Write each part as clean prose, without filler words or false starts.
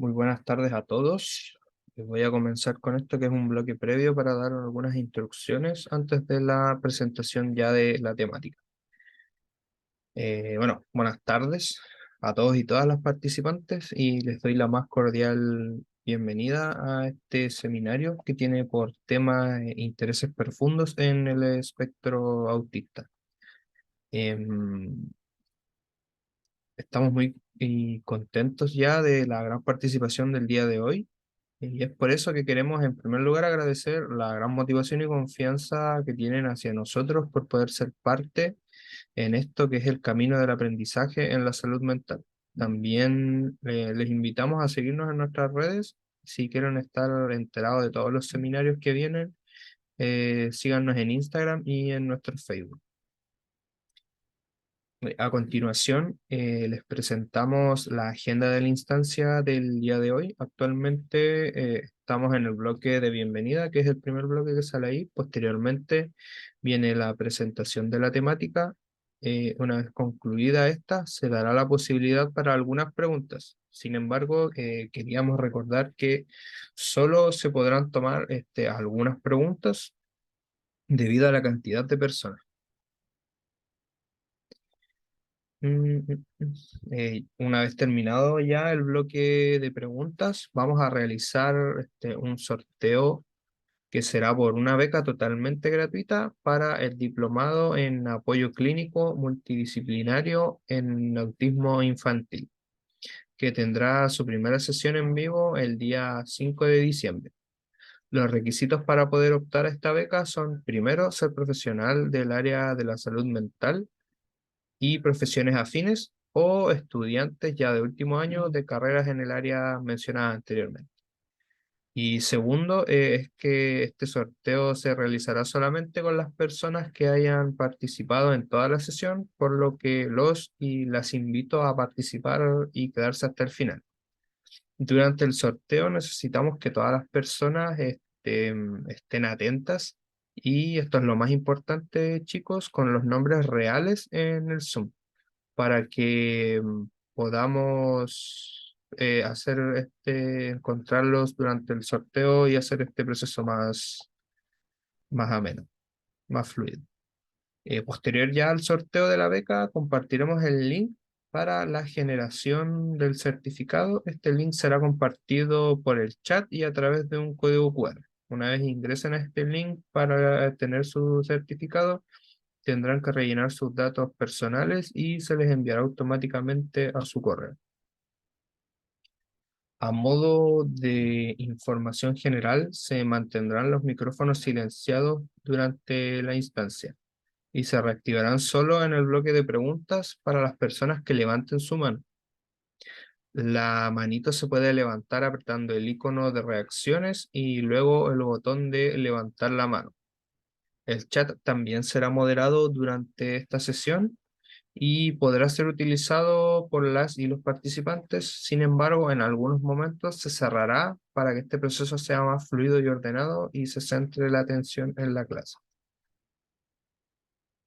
Muy buenas tardes a todos. Voy a comenzar con esto que es un bloque previo para dar algunas instrucciones antes de la presentación ya de la temática. Buenas tardes a todos y todas las participantes y les doy la más cordial bienvenida a este seminario que tiene por tema intereses profundos en el espectro autista. Em, Estamos muy contentos ya de la gran participación del día de hoy. Y es por eso que queremos, en primer lugar, agradecer la gran motivación y confianza que tienen hacia nosotros por poder ser parte en esto que es el camino del aprendizaje en la salud mental. También les invitamos a seguirnos en nuestras redes. Si quieren estar enterados de todos los seminarios que vienen, síganos en Instagram y en nuestro Facebook. A continuación, les presentamos la agenda de la instancia del día de hoy. Actualmente estamos en el bloque de bienvenida, que es el primer bloque que sale ahí. Posteriormente viene la presentación de la temática. Una vez concluida esta, se dará la posibilidad para algunas preguntas. Sin embargo, queríamos recordar que solo se podrán tomar algunas preguntas debido a la cantidad de personas. Mm, mm, una vez terminado ya el bloque de preguntas, vamos a realizar un sorteo que será por una beca totalmente gratuita para el diplomado en apoyo clínico multidisciplinario en autismo infantil, que tendrá su primera sesión en vivo el día 5 de diciembre. Los requisitos para poder optar a esta beca son, primero, ser profesional del área de la salud mental y profesiones afines o estudiantes ya de último año de carreras en el área mencionada anteriormente. Y segundo, es que este sorteo se realizará solamente con las personas que hayan participado en toda la sesión, por lo que los y las invito a participar y quedarse hasta el final. Durante el sorteo necesitamos que todas las personas estén atentas y esto es lo más importante, chicos, con los nombres reales en el Zoom para que podamos encontrarlos durante el sorteo y hacer este proceso más ameno, más fluido. Posterior ya al sorteo de la beca, compartiremos el link para la generación del certificado. Este link será compartido por el chat y a través de un código QR. Una vez ingresen a este link para tener su certificado, tendrán que rellenar sus datos personales y se les enviará automáticamente a su correo. A modo de información general, se mantendrán los micrófonos silenciados durante la instancia y se reactivarán solo en el bloque de preguntas para las personas que levanten su mano. La manito se puede levantar apretando el icono de reacciones y luego el botón de levantar la mano. El chat también será moderado durante esta sesión y podrá ser utilizado por las y los participantes. Sin embargo, en algunos momentos se cerrará para que este proceso sea más fluido y ordenado y se centre la atención en la clase.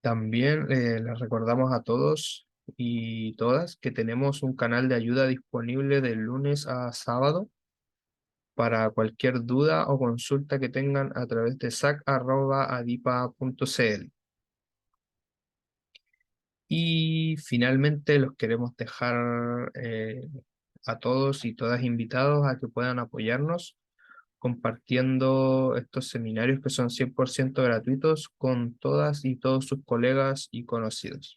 También les recordamos a todos y todas que tenemos un canal de ayuda disponible de lunes a sábado para cualquier duda o consulta que tengan a través de sac@adipa.cl. Y finalmente los queremos dejar a todos y todas invitados a que puedan apoyarnos compartiendo estos seminarios que son 100% gratuitos con todas y todos sus colegas y conocidos.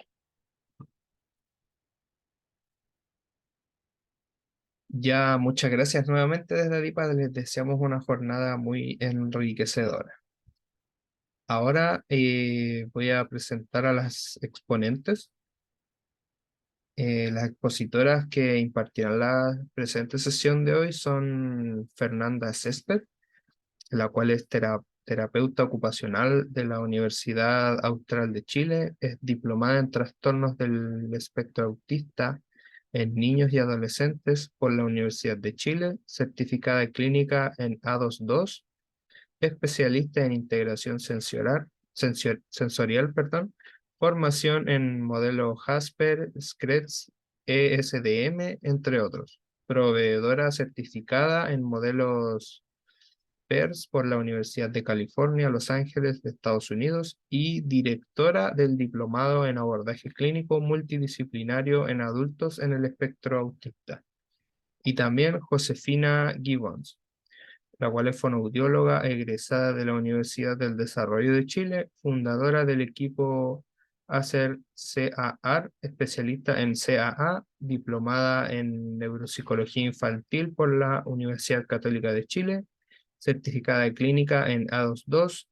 Ya muchas gracias nuevamente desde ADIPA, les deseamos una jornada muy enriquecedora. Ahora voy a presentar a las exponentes. Las expositoras que impartirán la presente sesión de hoy son Fernanda Césped, la cual es terapeuta ocupacional de la Universidad Austral de Chile, es diplomada en trastornos del espectro autista en niños y adolescentes por la Universidad de Chile, certificada clínica en A22, especialista en integración sensorial, perdón, formación en modelo Jasper, Scratch, ESDM, entre otros. proveedora certificada en modelos PERS por la Universidad de California, Los Ángeles, de Estados Unidos, y directora del Diplomado en Abordaje Clínico Multidisciplinario en Adultos en el Espectro Autista. Y también Josefina Gibbons, la cual es fonoaudióloga egresada de la Universidad del Desarrollo de Chile, fundadora del equipo ACER CAR, especialista en CAA, diplomada en neuropsicología infantil por la Universidad Católica de Chile, certificada de clínica en A22,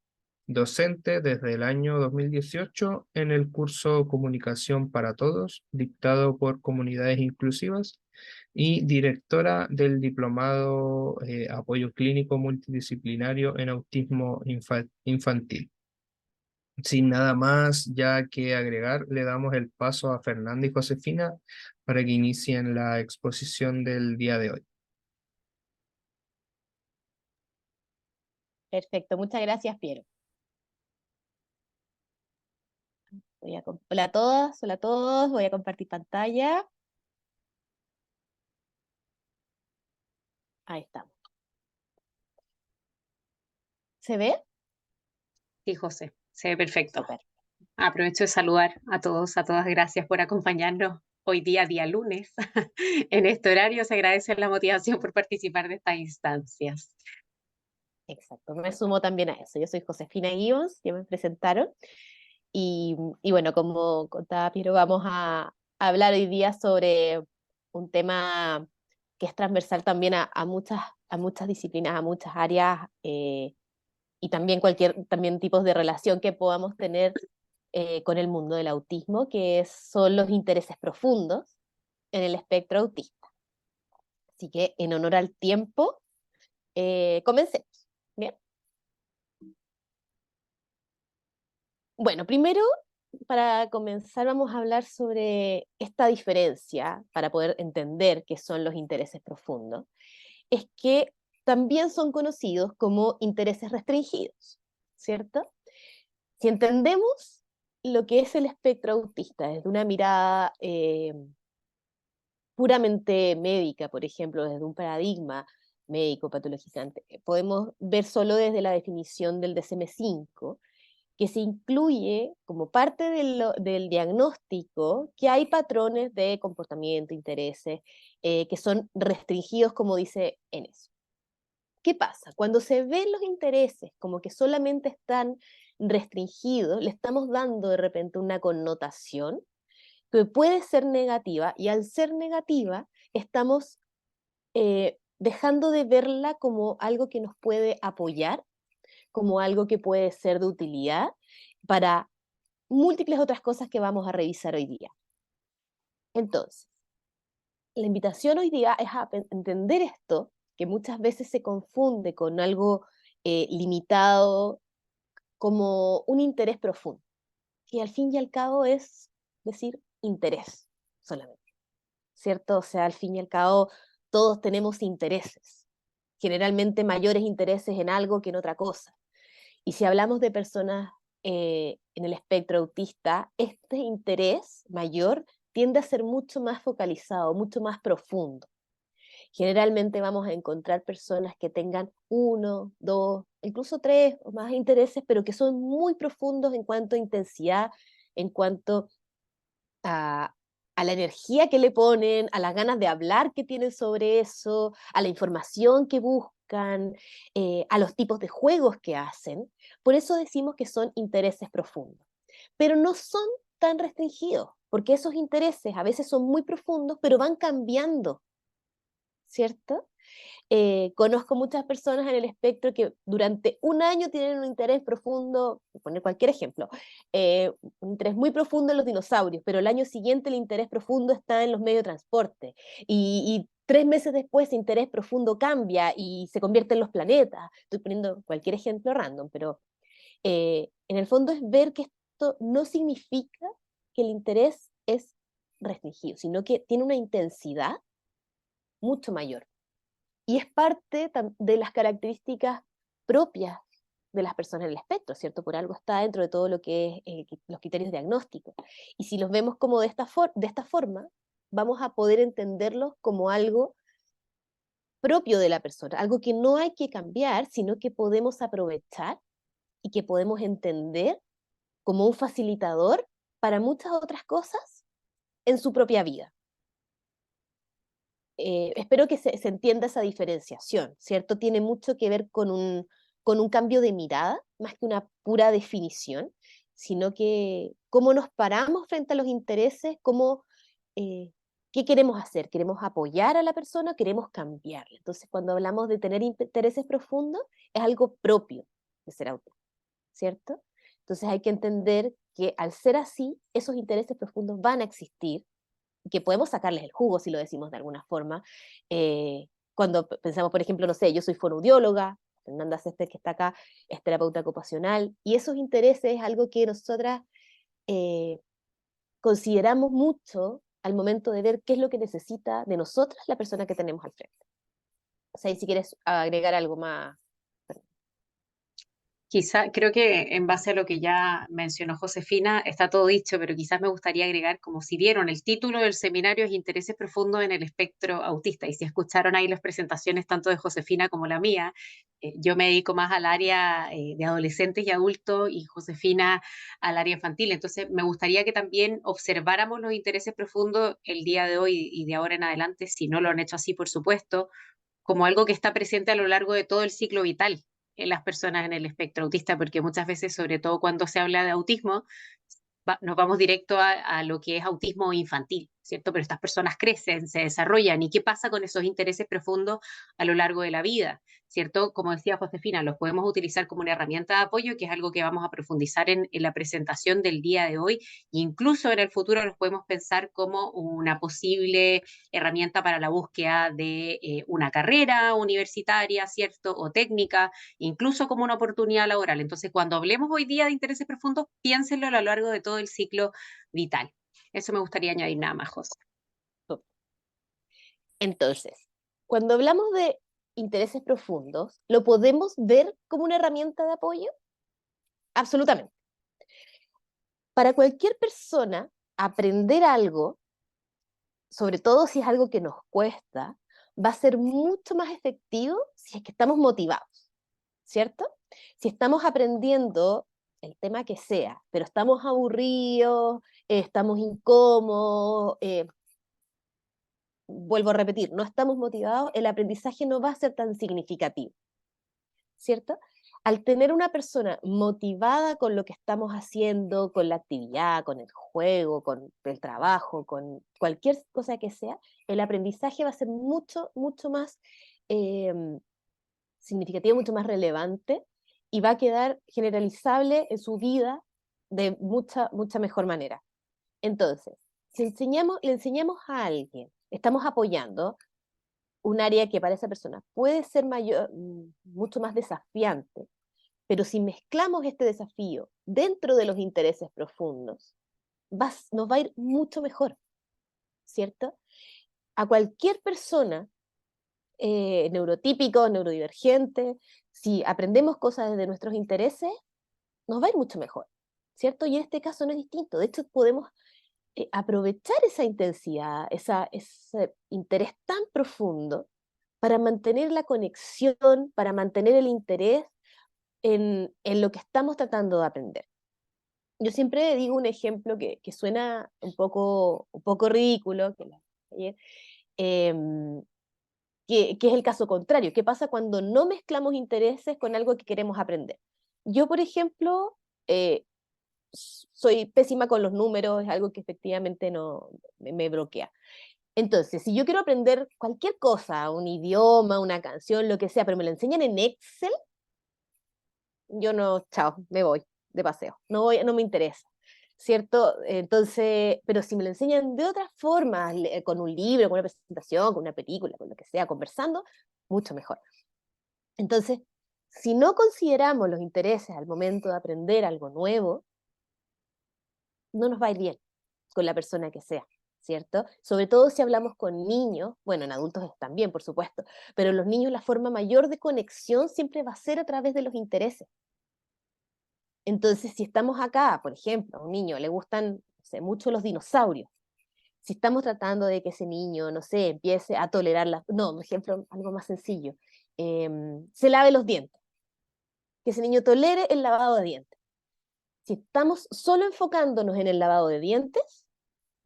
docente desde el año 2018 en el curso Comunicación para Todos, dictado por Comunidades Inclusivas, y directora del Diplomado Apoyo Clínico Multidisciplinario en Autismo Infantil. Sin nada más ya que agregar, le damos el paso a Fernanda y Josefina para que inicien la exposición del día de hoy. Perfecto, muchas gracias, Piero. Hola a todas, hola a todos, voy a compartir pantalla. Ahí estamos. ¿Se ve? Sí, José, se ve perfecto. Súper. Aprovecho de saludar a todos, a todas. Gracias por acompañarnos hoy día lunes. En este horario se agradece la motivación por participar de estas instancias. Exacto, me sumo también a eso. Yo soy Josefina Gibbons, ya me presentaron. Y bueno, como contaba Piero, vamos a hablar hoy día sobre un tema que es transversal también a muchas disciplinas, a muchas áreas, y también también tipos de relación que podamos tener con el mundo del autismo, son los intereses profundos en el espectro autista. Así que en honor al tiempo, comencemos. Bien. Bueno, primero, para comenzar, vamos a hablar sobre esta diferencia, para poder entender qué son los intereses profundos, es que también son conocidos como intereses restringidos, ¿cierto? Si entendemos lo que es el espectro autista desde una mirada puramente médica, por ejemplo, desde un paradigma médico patologizante, podemos ver solo desde la definición del DSM-5, que se incluye como parte del diagnóstico que hay patrones de comportamiento, intereses, que son restringidos, como dice en eso. ¿Qué pasa? Cuando se ven los intereses como que solamente están restringidos, le estamos dando de repente una connotación que puede ser negativa, y al ser negativa estamos dejando de verla como algo que nos puede apoyar, como algo que puede ser de utilidad para múltiples otras cosas que vamos a revisar hoy día. Entonces, la invitación hoy día es a entender esto, que muchas veces se confunde con algo limitado, como un interés profundo, que al fin y al cabo es decir interés solamente, ¿cierto? O sea, al fin y al cabo todos tenemos intereses, generalmente mayores intereses en algo que en otra cosa. Y si hablamos de personas en el espectro autista, este interés mayor tiende a ser mucho más focalizado, mucho más profundo. Generalmente vamos a encontrar personas que tengan uno, dos, incluso tres o más intereses, pero que son muy profundos en cuanto a intensidad, en cuanto a, a la energía que le ponen, a las ganas de hablar que tienen sobre eso, a la información que buscan, a los tipos de juegos que hacen. Por eso decimos que son intereses profundos. Pero no son tan restringidos, porque esos intereses a veces son muy profundos, pero van cambiando, ¿cierto? Conozco muchas personas en el espectro que durante un año tienen un interés profundo, por poner cualquier ejemplo, un interés muy profundo en los dinosaurios, pero el año siguiente el interés profundo está en los medios de transporte, y 3 meses después ese interés profundo cambia y se convierte en los planetas. Estoy poniendo cualquier ejemplo random, pero en el fondo es ver que esto no significa que el interés es restringido, sino que tiene una intensidad mucho mayor. Y es parte de las características propias de las personas en el espectro, ¿cierto? Por algo está dentro de todo lo que es los criterios diagnósticos. Y si los vemos como de esta forma, vamos a poder entenderlos como algo propio de la persona, algo que no hay que cambiar, sino que podemos aprovechar y que podemos entender como un facilitador para muchas otras cosas en su propia vida. Espero que se entienda esa diferenciación, ¿cierto? Tiene mucho que ver con un cambio de mirada, más que una pura definición, sino que cómo nos paramos frente a los intereses, qué queremos hacer. ¿Queremos apoyar a la persona o queremos cambiarla? Entonces, cuando hablamos de tener intereses profundos, es algo propio de ser autor, ¿cierto? Entonces hay que entender que al ser así, esos intereses profundos van a existir, que podemos sacarles el jugo, si lo decimos de alguna forma. Cuando pensamos, por ejemplo, no sé, yo soy fonoaudióloga, Fernanda Cester, que está acá, es terapeuta ocupacional, y esos intereses es algo que nosotras eh, consideramos mucho al momento de ver qué es lo que necesita de nosotras la persona que tenemos al frente. O sea, y si quieres agregar algo más. Quizá, creo que en base a lo que ya mencionó Josefina, está todo dicho, pero quizás me gustaría agregar, como si vieron, el título del seminario es Intereses profundos en el espectro autista, y si escucharon ahí las presentaciones tanto de Josefina como la mía, yo me dedico más al área de adolescentes y adultos y Josefina al área infantil, entonces me gustaría que también observáramos los intereses profundos el día de hoy y de ahora en adelante, si no lo han hecho así, por supuesto, como algo que está presente a lo largo de todo el ciclo vital en las personas en el espectro autista, porque muchas veces, sobre todo cuando se habla de autismo, nos vamos directo a lo que es autismo infantil, ¿cierto? Pero estas personas crecen, se desarrollan, ¿y qué pasa con esos intereses profundos a lo largo de la vida? ¿Cierto? Como decía Josefina, los podemos utilizar como una herramienta de apoyo, que es algo que vamos a profundizar en la presentación del día de hoy, e incluso en el futuro los podemos pensar como una posible herramienta para la búsqueda de una carrera universitaria, ¿cierto? O técnica, incluso como una oportunidad laboral. Entonces, cuando hablemos hoy día de intereses profundos, piénsenlo a lo largo de todo el ciclo vital. Eso me gustaría añadir nada más, José. Entonces, cuando hablamos de intereses profundos, ¿lo podemos ver como una herramienta de apoyo? Absolutamente. Para cualquier persona, aprender algo, sobre todo si es algo que nos cuesta, va a ser mucho más efectivo si es que estamos motivados, ¿cierto? Si estamos aprendiendo el tema que sea, pero estamos aburridos, estamos incómodos, vuelvo a repetir, no estamos motivados, el aprendizaje no va a ser tan significativo, ¿cierto? Al tener una persona motivada con lo que estamos haciendo, con la actividad, con el juego, con el trabajo, con cualquier cosa que sea, el aprendizaje va a ser mucho, mucho más eh, significativo, mucho más relevante y va a quedar generalizable en su vida de mucha, mucha mejor manera. Entonces, si le enseñamos a alguien, estamos apoyando un área que para esa persona puede ser mucho más desafiante, pero si mezclamos este desafío dentro de los intereses profundos, nos va a ir mucho mejor, ¿cierto? A cualquier persona, neurotípico, neurodivergente, si aprendemos cosas desde nuestros intereses, nos va a ir mucho mejor, ¿cierto? Y en este caso no es distinto. De hecho, podemos aprovechar esa intensidad, ese interés tan profundo para mantener la conexión, para mantener el interés en lo que estamos tratando de aprender. Yo siempre digo un ejemplo que suena un poco ridículo, em, que es el caso contrario. ¿Qué pasa cuando no mezclamos intereses con algo que queremos aprender? Yo, por ejemplo, soy pésima con los números, es algo que efectivamente no me bloquea. Entonces, si yo quiero aprender cualquier cosa, un idioma, una canción, lo que sea, pero me lo enseñan en Excel, yo no, chao, me voy de paseo, no me interesa, ¿cierto? Entonces, pero si me lo enseñan de otra forma, con un libro, con una presentación, con una película, con lo que sea, conversando, mucho mejor. Entonces, si no consideramos los intereses al momento de aprender algo nuevo, no nos va a ir bien con la persona que sea, ¿cierto? Sobre todo si hablamos con niños, bueno, en adultos también, por supuesto, pero en los niños la forma mayor de conexión siempre va a ser a través de los intereses. Entonces, si estamos acá, por ejemplo, a un niño le gustan, no sé, mucho los dinosaurios, si estamos tratando de que ese niño, no sé, empiece a tolerar no, por ejemplo, algo más sencillo, se lave los dientes, que ese niño tolere el lavado de dientes. Si estamos solo enfocándonos en el lavado de dientes,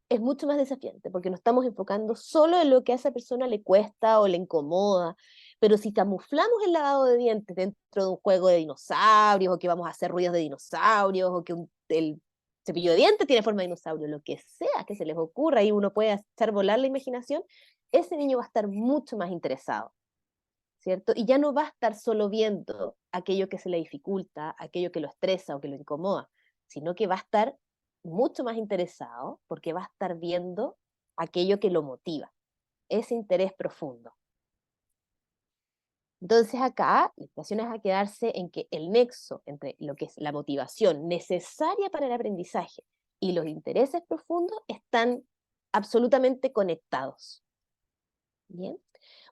es mucho más desafiante, porque nos estamos enfocando solo en lo que a esa persona le cuesta o le incomoda. Pero si camuflamos el lavado de dientes dentro de un juego de dinosaurios, o que vamos a hacer ruidos de dinosaurios, o que el cepillo de dientes tiene forma de dinosaurio, lo que sea que se les ocurra y uno puede hacer volar la imaginación, ese niño va a estar mucho más interesado, ¿cierto? Y ya no va a estar solo viendo aquello que se le dificulta, aquello que lo estresa o que lo incomoda, sino que va a estar mucho más interesado porque va a estar viendo aquello que lo motiva, ese interés profundo. Entonces acá la invitación es a quedarse en que el nexo entre lo que es la motivación necesaria para el aprendizaje y los intereses profundos están absolutamente conectados. ¿Bien?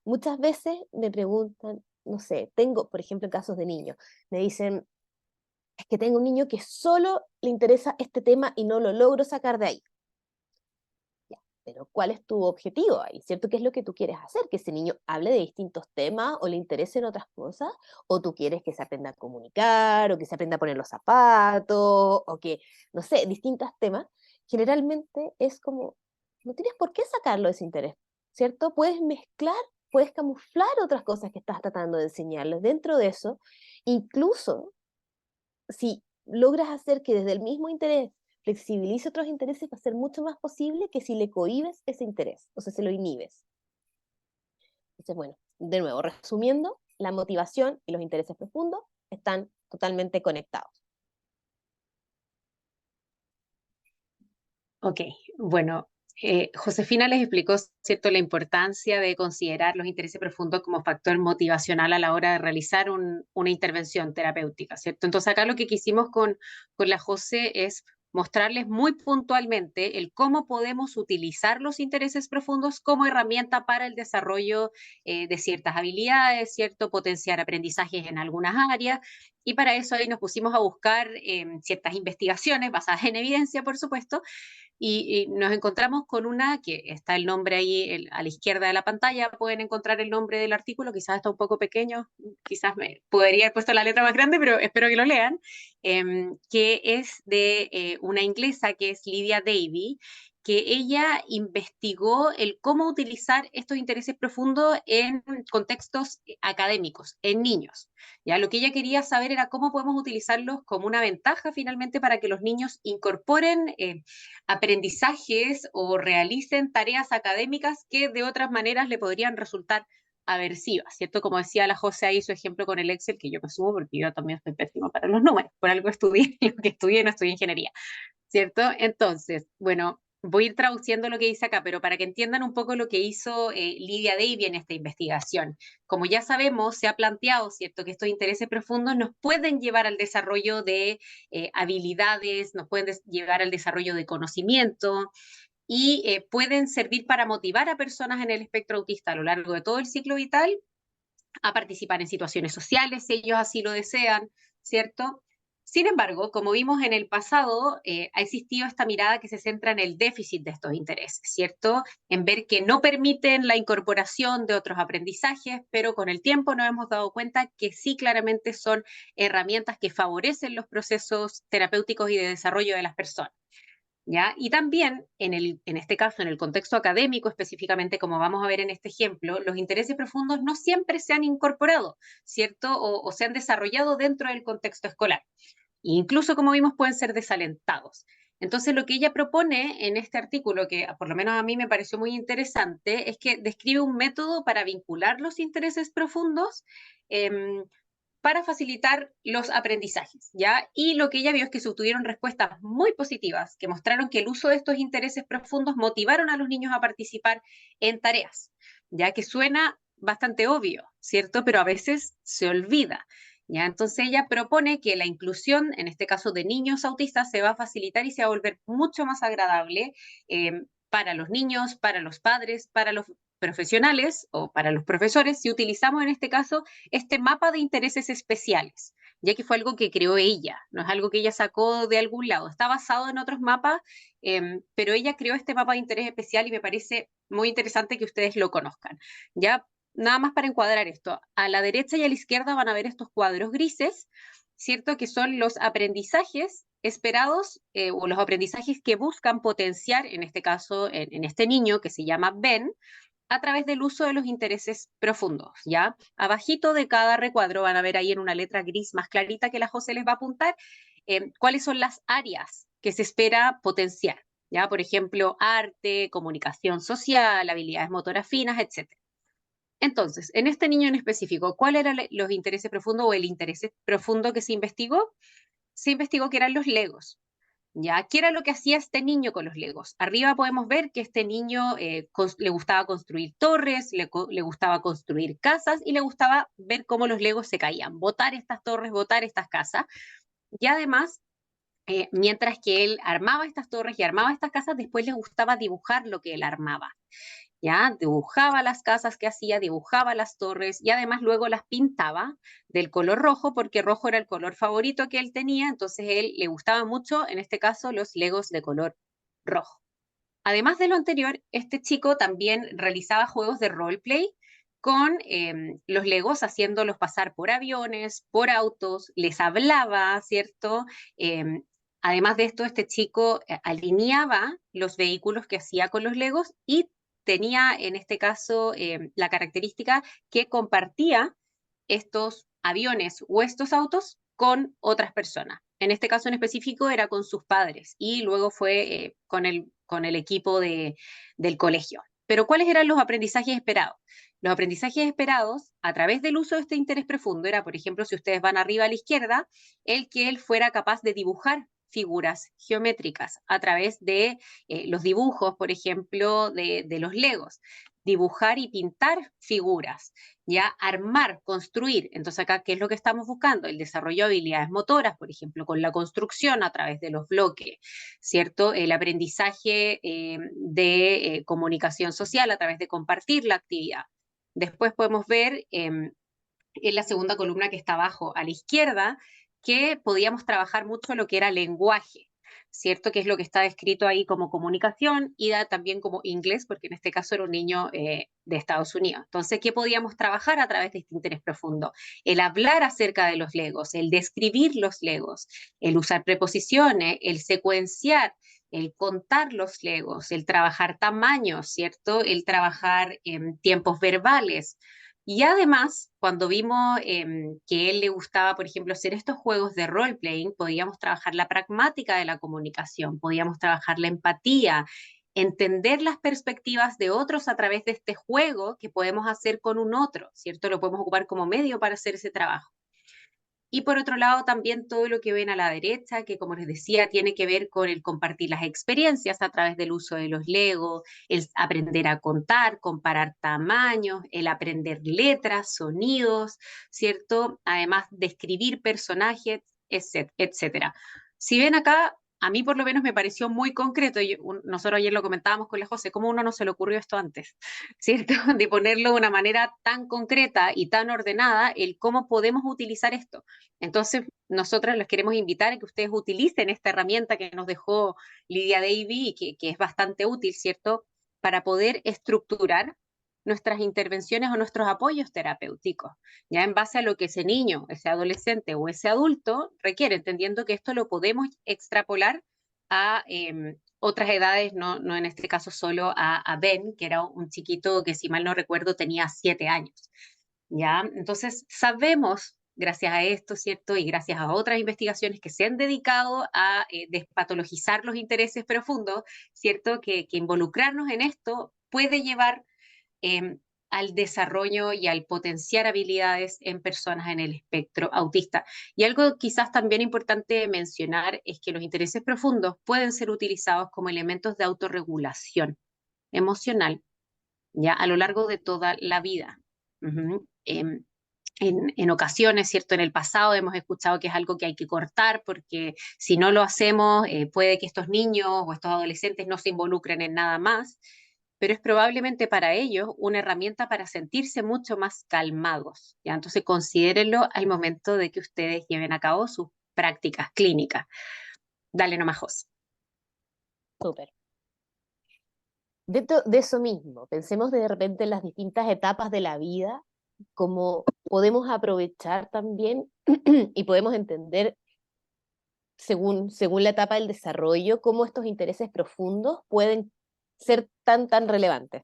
Muchas veces me preguntan, no sé, tengo, por ejemplo, en casos de niños, me dicen, es que tengo un niño que solo le interesa este tema y no lo logro sacar de ahí. Ya, pero ¿cuál es tu objetivo ahí? ¿Cierto? ¿Qué es lo que tú quieres hacer? ¿Que ese niño hable de distintos temas o le interesen otras cosas? ¿O tú quieres que se aprenda a comunicar o que se aprenda a poner los zapatos o que, no sé, distintos temas? Generalmente es como, no tienes por qué sacarlo de ese interés, ¿cierto? Puedes mezclar, puedes camuflar otras cosas que estás tratando de enseñarles dentro de eso, incluso si logras hacer que desde el mismo interés flexibilice otros intereses, va a ser mucho más posible que si le cohibes ese interés, o sea, se lo inhibes. Entonces, bueno, de nuevo, resumiendo, la motivación y los intereses profundos están totalmente conectados. Ok, bueno, Josefina les explicó, ¿cierto?, la importancia de considerar los intereses profundos como factor motivacional a la hora de realizar una intervención terapéutica, ¿cierto? Entonces acá lo que quisimos con la José es mostrarles muy puntualmente el cómo podemos utilizar los intereses profundos como herramienta para el desarrollo de ciertas habilidades, ¿cierto? Potenciar aprendizajes en algunas áreas. Y para eso ahí nos pusimos a buscar ciertas investigaciones basadas en evidencia, por supuesto, y nos encontramos con una que está el nombre ahí a la izquierda de la pantalla, pueden encontrar el nombre del artículo, quizás está un poco pequeño, quizás me podría haber puesto la letra más grande, pero espero que lo lean, que es de una inglesa que es Lydia Davy, que ella investigó el cómo utilizar estos intereses profundos en contextos académicos, en niños. ¿Ya? Lo que ella quería saber era cómo podemos utilizarlos como una ventaja finalmente para que los niños incorporen aprendizajes o realicen tareas académicas que de otras maneras le podrían resultar aversivas, ¿cierto? Como decía la José ahí su ejemplo con el Excel, que yo me sumo porque yo también soy pésima para los números, por algo estudié lo que estudié, no estudié ingeniería, ¿cierto? Entonces, bueno, voy a ir traduciendo lo que dice acá, pero para que entiendan un poco lo que hizo Lydia Davy en esta investigación. Como ya sabemos, se ha planteado, ¿cierto?, que estos intereses profundos nos pueden llevar al desarrollo de habilidades, nos pueden llevar al desarrollo de conocimiento y pueden servir para motivar a personas en el espectro autista a lo largo de todo el ciclo vital a participar en situaciones sociales, si ellos así lo desean, ¿cierto? Sin embargo, como vimos en el pasado, ha existido esta mirada que se centra en el déficit de estos intereses, ¿cierto? En ver que no permiten la incorporación de otros aprendizajes, pero con el tiempo nos hemos dado cuenta que sí claramente son herramientas que favorecen los procesos terapéuticos y de desarrollo de las personas. ¿Ya? Y también, en este caso, en el contexto académico específicamente, como vamos a ver en este ejemplo, los intereses profundos no siempre se han incorporado, ¿cierto? O se han desarrollado dentro del contexto escolar. E incluso, como vimos, pueden ser desalentados. Entonces, lo que ella propone en este artículo, que por lo menos a mí me pareció muy interesante, es que describe un método para vincular los intereses profundos para facilitar los aprendizajes, ¿ya? Y lo que ella vio es que se obtuvieron respuestas muy positivas, que mostraron que el uso de estos intereses profundos motivaron a los niños a participar en tareas, ya que suena bastante obvio, ¿cierto? Pero a veces se olvida, ¿ya? Entonces ella propone que la inclusión, en este caso de niños autistas, se va a facilitar y se va a volver mucho más agradable para los niños, para los padres, para los profesionales o para los profesores, si utilizamos en este caso este mapa de intereses especiales, ya que fue algo que creó ella, no es algo que ella sacó de algún lado, está basado en otros mapas, pero ella creó este mapa de interés especial y me parece muy interesante que ustedes lo conozcan. Ya, nada más para encuadrar esto, a la derecha y a la izquierda van a ver estos cuadros grises, ¿cierto? Que son los aprendizajes esperados o los aprendizajes que buscan potenciar, en este caso, en este niño que se llama Ben, a través del uso de los intereses profundos, ¿ya? Abajito de cada recuadro van a ver ahí en una letra gris más clarita que la José les va a apuntar, cuáles son las áreas que se espera potenciar, ¿ya? Por ejemplo, arte, comunicación social, habilidades motoras finas, etc. Entonces, en este niño en específico, ¿cuáles eran los intereses profundos o el interés profundo que se investigó? Se investigó que eran los legos. ¿Ya? ¿Qué era lo que hacía este niño con los legos? Arriba podemos ver que este niño le gustaba construir torres, le gustaba construir casas y le gustaba ver cómo los legos se caían, botar estas torres, botar estas casas. Y además, mientras que él armaba estas torres y armaba estas casas, después le gustaba dibujar lo que él armaba. ¿Ya? Dibujaba las casas que hacía, dibujaba las torres y además luego las pintaba del color rojo porque rojo era el color favorito que él tenía, entonces él le gustaba mucho, en este caso, los legos de color rojo. Además de lo anterior, este chico también realizaba juegos de roleplay con los legos, haciéndolos pasar por aviones, por autos, les hablaba, ¿cierto? Además de esto, este chico alineaba los vehículos que hacía con los legos y tenía, en este caso, la característica que compartía estos aviones o estos autos con otras personas. En este caso en específico era con sus padres y luego fue con el equipo del colegio. Pero ¿cuáles eran los aprendizajes esperados? Los aprendizajes esperados a través del uso de este interés profundo era, por ejemplo, si ustedes van arriba a la izquierda, el que él fuera capaz de dibujar figuras geométricas a través de los dibujos, por ejemplo, de los legos, dibujar y pintar figuras, ya armar, construir. Entonces acá, ¿qué es lo que estamos buscando? El desarrollo de habilidades motoras, por ejemplo, con la construcción a través de los bloques, ¿cierto? El aprendizaje de comunicación social a través de compartir la actividad. Después podemos ver en la segunda columna que está abajo a la izquierda, que podíamos trabajar mucho lo que era lenguaje, ¿cierto? Que es lo que está descrito ahí como comunicación y también como inglés, porque en este caso era un niño de Estados Unidos. Entonces, ¿qué podíamos trabajar a través de este interés profundo? El hablar acerca de los legos, el describir los legos, el usar preposiciones, el secuenciar, el contar los legos, el trabajar tamaños, ¿cierto? El trabajar tiempos verbales. Y además, cuando vimos que él le gustaba, por ejemplo, hacer estos juegos de role-playing, podíamos trabajar la pragmática de la comunicación, podíamos trabajar la empatía, entender las perspectivas de otros a través de este juego que podemos hacer con un otro, ¿cierto? Lo podemos ocupar como medio para hacer ese trabajo. Y por otro lado, también todo lo que ven a la derecha, que como les decía, tiene que ver con el compartir las experiencias a través del uso de los Legos, el aprender a contar, comparar tamaños, el aprender letras, sonidos, ¿cierto? Además de escribir personajes, etcétera. Si ven acá, a mí por lo menos me pareció muy concreto, nosotros ayer lo comentábamos con la José, ¿cómo uno no se le ocurrió esto antes? ¿Cierto? De ponerlo de una manera tan concreta y tan ordenada, el cómo podemos utilizar esto. Entonces, nosotras les queremos invitar a que ustedes utilicen esta herramienta que nos dejó Lidia Davy y que es bastante útil, ¿cierto? Para poder estructurar nuestras intervenciones o nuestros apoyos terapéuticos, ya en base a lo que ese niño, ese adolescente o ese adulto requiere, entendiendo que esto lo podemos extrapolar a otras edades, no en este caso solo a Ben, que era un chiquito que si mal no recuerdo tenía 7 años. ¿Ya? Entonces sabemos, gracias a esto, ¿cierto? Y gracias a otras investigaciones que se han dedicado a despatologizar los intereses profundos, ¿cierto? Que involucrarnos en esto puede llevar eh, al desarrollo y al potenciar habilidades en personas en el espectro autista. Y algo quizás también importante mencionar es que los intereses profundos pueden ser utilizados como elementos de autorregulación emocional, ya a lo largo de toda la vida. Uh-huh. En ocasiones, ¿cierto? En el pasado hemos escuchado que es algo que hay que cortar porque si no lo hacemos puede que estos niños o estos adolescentes no se involucren en nada más. pero es probablemente para ellos una herramienta para sentirse mucho más calmados, ¿ya? Entonces considérenlo al momento de que ustedes lleven a cabo sus prácticas clínicas. Dale nomás, Jos. Súper. Dentro de eso mismo, pensemos de repente en las distintas etapas de la vida, cómo podemos aprovechar también y podemos entender según la etapa del desarrollo, cómo estos intereses profundos pueden ser tan relevantes.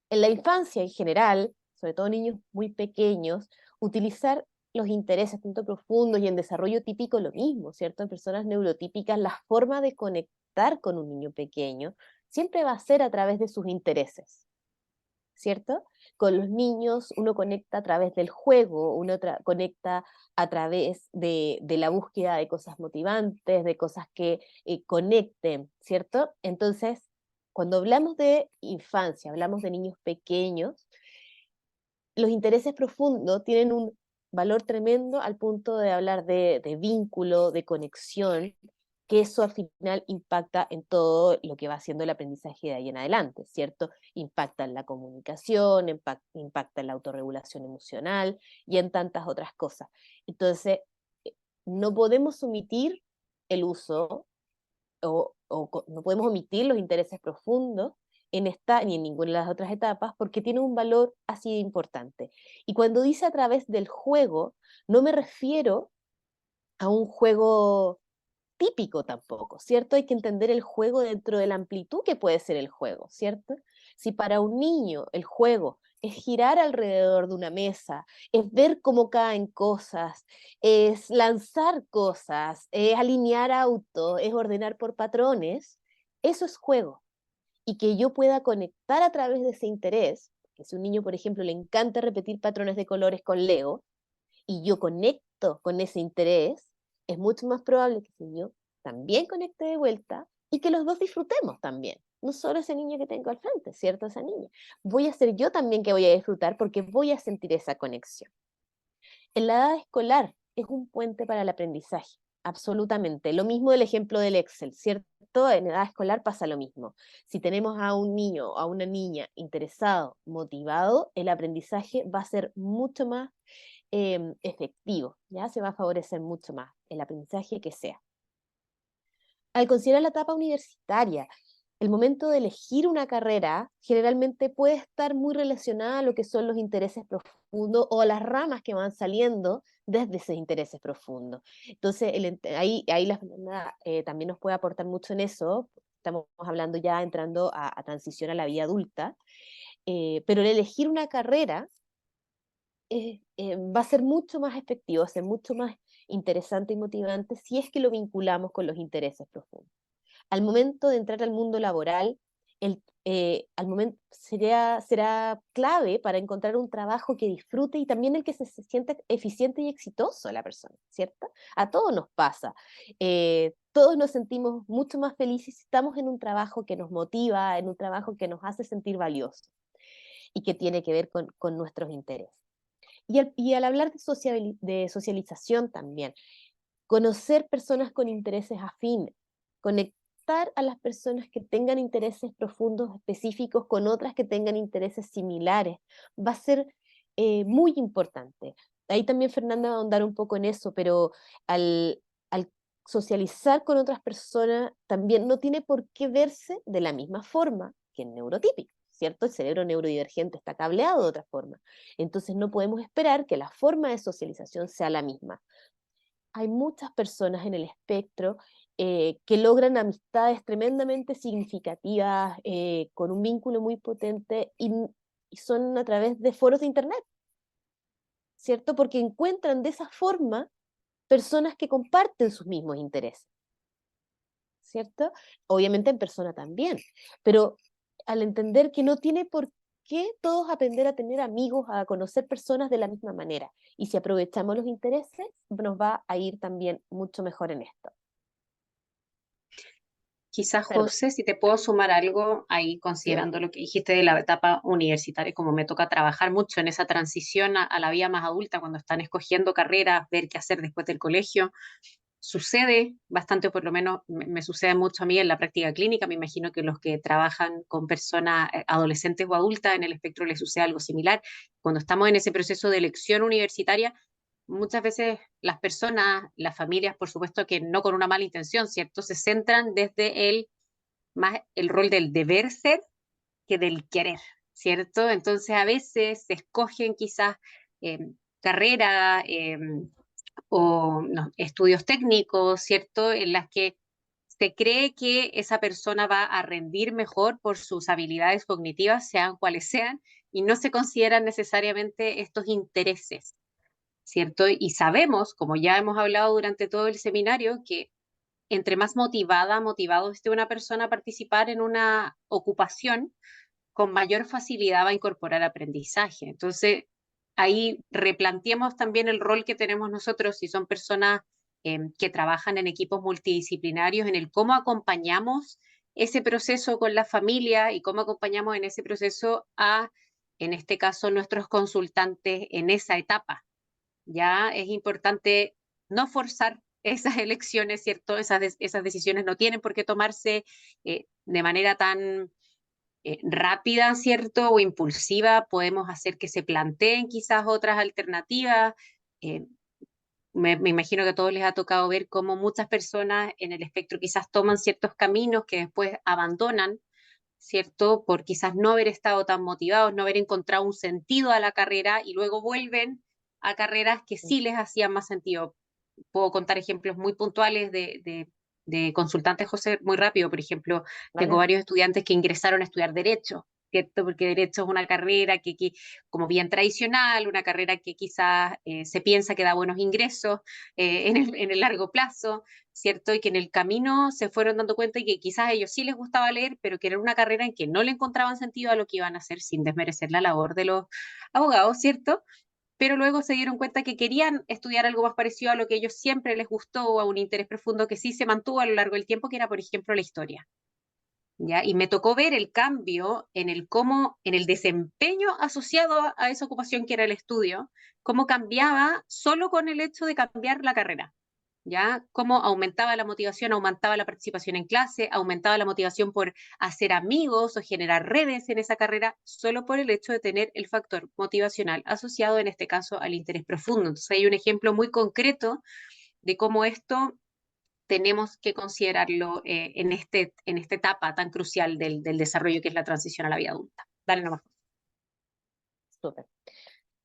En la infancia en general, sobre todo niños muy pequeños, utilizar los intereses tanto profundos y en desarrollo típico lo mismo, ¿cierto? En personas neurotípicas, la forma de conectar con un niño pequeño siempre va a ser a través de sus intereses, ¿cierto? Con los niños uno conecta a través del juego, uno conecta a través de la búsqueda de cosas motivantes, de cosas que conecten, ¿cierto? Entonces, cuando hablamos de infancia, hablamos de niños pequeños, los intereses profundos tienen un valor tremendo al punto de hablar de vínculo, de conexión, que eso al final impacta en todo lo que va haciendo el aprendizaje de ahí en adelante, ¿cierto? Impacta en la comunicación, impacta en la autorregulación emocional y en tantas otras cosas. Entonces, no podemos omitir el uso no podemos omitir los intereses profundos en esta ni en ninguna de las otras etapas porque tiene un valor así de importante. Y cuando dice a través del juego, no me refiero a un juego típico tampoco, ¿cierto? Hay que entender el juego dentro de la amplitud que puede ser el juego, ¿cierto? Si para un niño el juego es girar alrededor de una mesa, es ver cómo caen cosas, es lanzar cosas, es alinear autos, es ordenar por patrones, eso es juego. Y que yo pueda conectar a través de ese interés, que si a un niño, por ejemplo, le encanta repetir patrones de colores con Lego, y yo conecto con ese interés, es mucho más probable que ese niño también conecte de vuelta y que los dos disfrutemos también. No solo ese niño que tengo al frente, ¿cierto? Esa niña. Voy a ser yo también que voy a disfrutar porque voy a sentir esa conexión. En la edad escolar es un puente para el aprendizaje, absolutamente. Lo mismo del ejemplo del Excel, ¿cierto? En edad escolar pasa lo mismo. Si tenemos a un niño o a una niña interesado, motivado, el aprendizaje va a ser mucho más efectivo, ¿ya? Se va a favorecer mucho más el aprendizaje que sea. Al considerar la etapa universitaria, el momento de elegir una carrera generalmente puede estar muy relacionada a lo que son los intereses profundos o a las ramas que van saliendo desde esos intereses profundos. Entonces, ahí la Fernanda también nos puede aportar mucho en eso. Estamos hablando ya entrando a transición a la vida adulta, pero el elegir una carrera va a ser mucho más efectivo, va a ser mucho más interesante y motivante si es que lo vinculamos con los intereses profundos. Al momento de entrar al mundo laboral, al momento será clave para encontrar un trabajo que disfrute y también el que se sienta eficiente y exitoso la persona, ¿cierto? A todos nos pasa. Todos nos sentimos mucho más felices si estamos en un trabajo que nos motiva, en un trabajo que nos hace sentir valiosos y que tiene que ver con nuestros intereses. Y al hablar de socialización también, conocer personas con intereses afines, conectar a las personas que tengan intereses profundos específicos con otras que tengan intereses similares, va a ser muy importante. Ahí también Fernanda va a ahondar un poco en eso, pero al socializar con otras personas también no tiene por qué verse de la misma forma que el neurotípico, ¿cierto? El cerebro neurodivergente está cableado de otra forma. Entonces no podemos esperar que la forma de socialización sea la misma. Hay muchas personas en el espectro que logran amistades tremendamente significativas, con un vínculo muy potente y son a través de foros de internet, ¿cierto? Porque encuentran de esa forma personas que comparten sus mismos intereses, ¿cierto? Obviamente en persona también, pero al entender que no tiene por qué todos aprender a tener amigos, a conocer personas de la misma manera. Y si aprovechamos los intereses, nos va a ir también mucho mejor en esto. Quizás, Perdón. José, si te puedo sumar algo ahí, ¿Sí? considerando lo que dijiste de la etapa universitaria, como me toca trabajar mucho en esa transición a la vida más adulta, cuando están escogiendo carreras, ver qué hacer después del colegio. sucede bastante, o por lo menos me sucede mucho a mí en la práctica clínica. Me imagino que los que trabajan con personas adolescentes o adultas en el espectro les sucede algo similar. Cuando estamos en ese proceso de elección universitaria, muchas veces las personas, las familias, por supuesto que no con una mala intención, ¿cierto? Se centran desde más el rol del deber ser que del querer, ¿cierto? Entonces a veces se escogen quizás eh, carreras o no, estudios técnicos, ¿cierto? En las que se cree que esa persona va a rendir mejor por sus habilidades cognitivas, sean cuales sean, y no se consideran necesariamente estos intereses, ¿cierto? Y sabemos, como ya hemos hablado durante todo el seminario, que entre más motivado esté una persona a participar en una ocupación, con mayor facilidad va a incorporar aprendizaje. Entonces, ahí replanteemos también el rol que tenemos nosotros, si son personas que trabajan en equipos multidisciplinarios, en el cómo acompañamos ese proceso con la familia y cómo acompañamos en ese proceso a, en este caso, nuestros consultantes en esa etapa. Ya es importante no forzar esas elecciones, ¿cierto? Esas decisiones no tienen por qué tomarse de manera tan rápida, ¿cierto? O impulsiva. Podemos hacer que se planteen quizás otras alternativas. Eh, me imagino que a todos les ha tocado ver cómo muchas personas en el espectro quizás toman ciertos caminos que después abandonan, ¿cierto? Por quizás no haber estado tan motivados, no haber encontrado un sentido a la carrera y luego vuelven a carreras que sí les hacían más sentido. Puedo contar ejemplos muy puntuales de consultantes, José, muy rápido. Por ejemplo, tengo ¿vale? varios estudiantes que ingresaron a estudiar Derecho, ¿cierto? Porque Derecho es una carrera que como bien tradicional, una carrera que quizás se piensa que da buenos ingresos en el largo plazo, ¿cierto? Y que en el camino se fueron dando cuenta y que quizás a ellos sí les gustaba leer, pero que era una carrera en que no le encontraban sentido a lo que iban a hacer, sin desmerecer la labor de los abogados, ¿cierto? Pero luego se dieron cuenta que querían estudiar algo más parecido a lo que a ellos siempre les gustó, o a un interés profundo que sí se mantuvo a lo largo del tiempo, que era, por ejemplo, la historia. ¿Ya? Y me tocó ver el cambio en el cómo, en el desempeño asociado a esa ocupación que era el estudio, cómo cambiaba solo con el hecho de cambiar la carrera. ¿Ya? Cómo aumentaba la motivación, aumentaba la participación en clase, aumentaba la motivación por hacer amigos o generar redes en esa carrera, solo por el hecho de tener el factor motivacional asociado, en este caso, al interés profundo. Entonces hay un ejemplo muy concreto de cómo esto tenemos que considerarlo en esta etapa tan crucial del desarrollo que es la transición a la vida adulta. Dale nomás. Súper.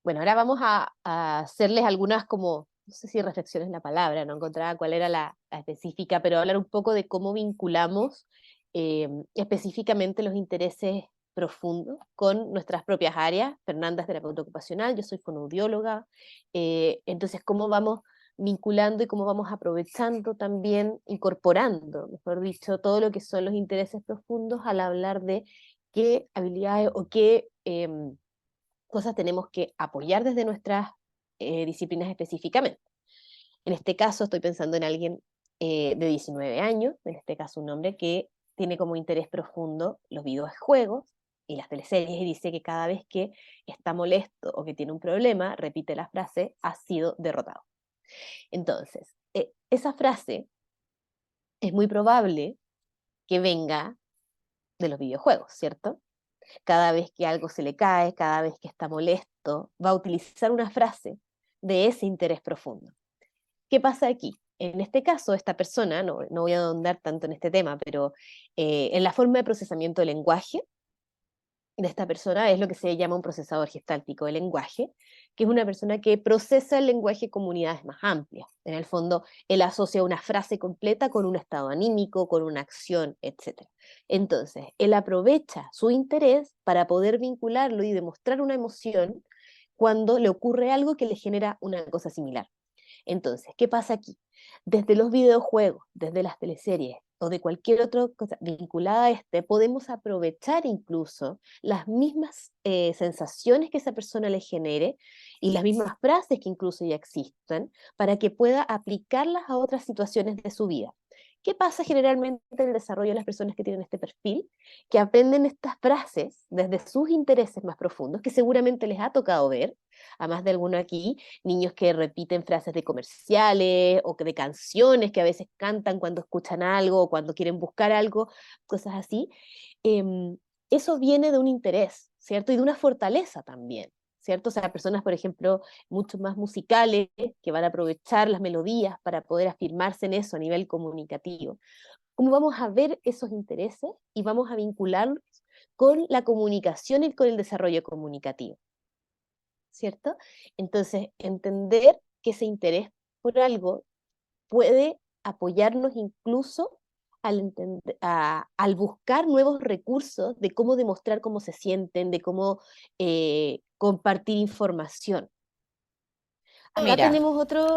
Bueno, ahora vamos a hacerles algunas como, no sé si reflexiones la palabra, no encontraba cuál era la específica, pero hablar un poco de cómo vinculamos específicamente los intereses profundos con nuestras propias áreas. Fernanda es terapeuta ocupacional, yo soy fonoaudióloga, entonces cómo vamos vinculando y cómo vamos aprovechando también, incorporando, mejor dicho, todo lo que son los intereses profundos al hablar de qué habilidades o qué cosas tenemos que apoyar desde nuestras disciplinas específicamente. En este caso estoy pensando en alguien de 19 años, en este caso un hombre que tiene como interés profundo los videojuegos y las teleseries, y dice que cada vez que está molesto o que tiene un problema, repite la frase, ha sido derrotado. Entonces, esa frase es muy probable que venga de los videojuegos, ¿cierto? Cada vez que algo se le cae, cada vez que está molesto, va a utilizar una frase de ese interés profundo. ¿Qué pasa aquí? En este caso, esta persona, no voy a ahondar tanto en este tema, pero en la forma de procesamiento del lenguaje de esta persona es lo que se llama un procesador gestáltico del lenguaje, que es una persona que procesa el lenguaje con unidades más amplias. En el fondo, él asocia una frase completa con un estado anímico, con una acción, etc. Entonces, él aprovecha su interés para poder vincularlo y demostrar una emoción cuando le ocurre algo que le genera una cosa similar. Entonces, ¿qué pasa aquí? Desde los videojuegos, desde las teleseries o de cualquier otra cosa vinculada a podemos aprovechar incluso las mismas sensaciones que esa persona le genere y las mismas frases que incluso ya existan para que pueda aplicarlas a otras situaciones de su vida. ¿Qué pasa generalmente en el desarrollo de las personas que tienen este perfil? Que aprenden estas frases desde sus intereses más profundos, que seguramente les ha tocado ver, a más de alguno aquí, niños que repiten frases de comerciales o que de canciones que a veces cantan cuando escuchan algo o cuando quieren buscar algo, cosas así. Em, Eso viene de un interés, ¿cierto? Y de una fortaleza también, ¿cierto? O sea, personas, por ejemplo, mucho más musicales, que van a aprovechar las melodías para poder afirmarse en eso a nivel comunicativo. ¿Cómo vamos a ver esos intereses y vamos a vincularlos con la comunicación y con el desarrollo comunicativo? ¿Cierto? Entonces, entender que ese interés por algo puede apoyarnos incluso al buscar nuevos recursos de cómo demostrar cómo se sienten, de cómo compartir información. Acá Mira, tenemos otro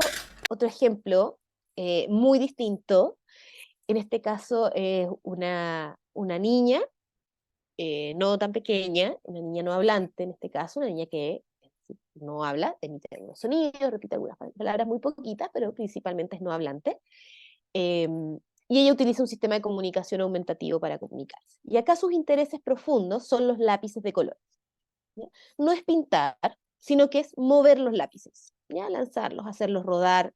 ejemplo muy distinto. En este caso es una niña no tan pequeña, una niña no hablante en este caso, una niña que no habla, emite algunos sonidos, repite algunas palabras muy poquitas, pero principalmente es no hablante. Y ella utiliza un sistema de comunicación aumentativo para comunicarse. Y acá sus intereses profundos son los lápices de colores. ¿Ya? No es pintar, sino que es mover los lápices, ¿ya? Lanzarlos, hacerlos rodar,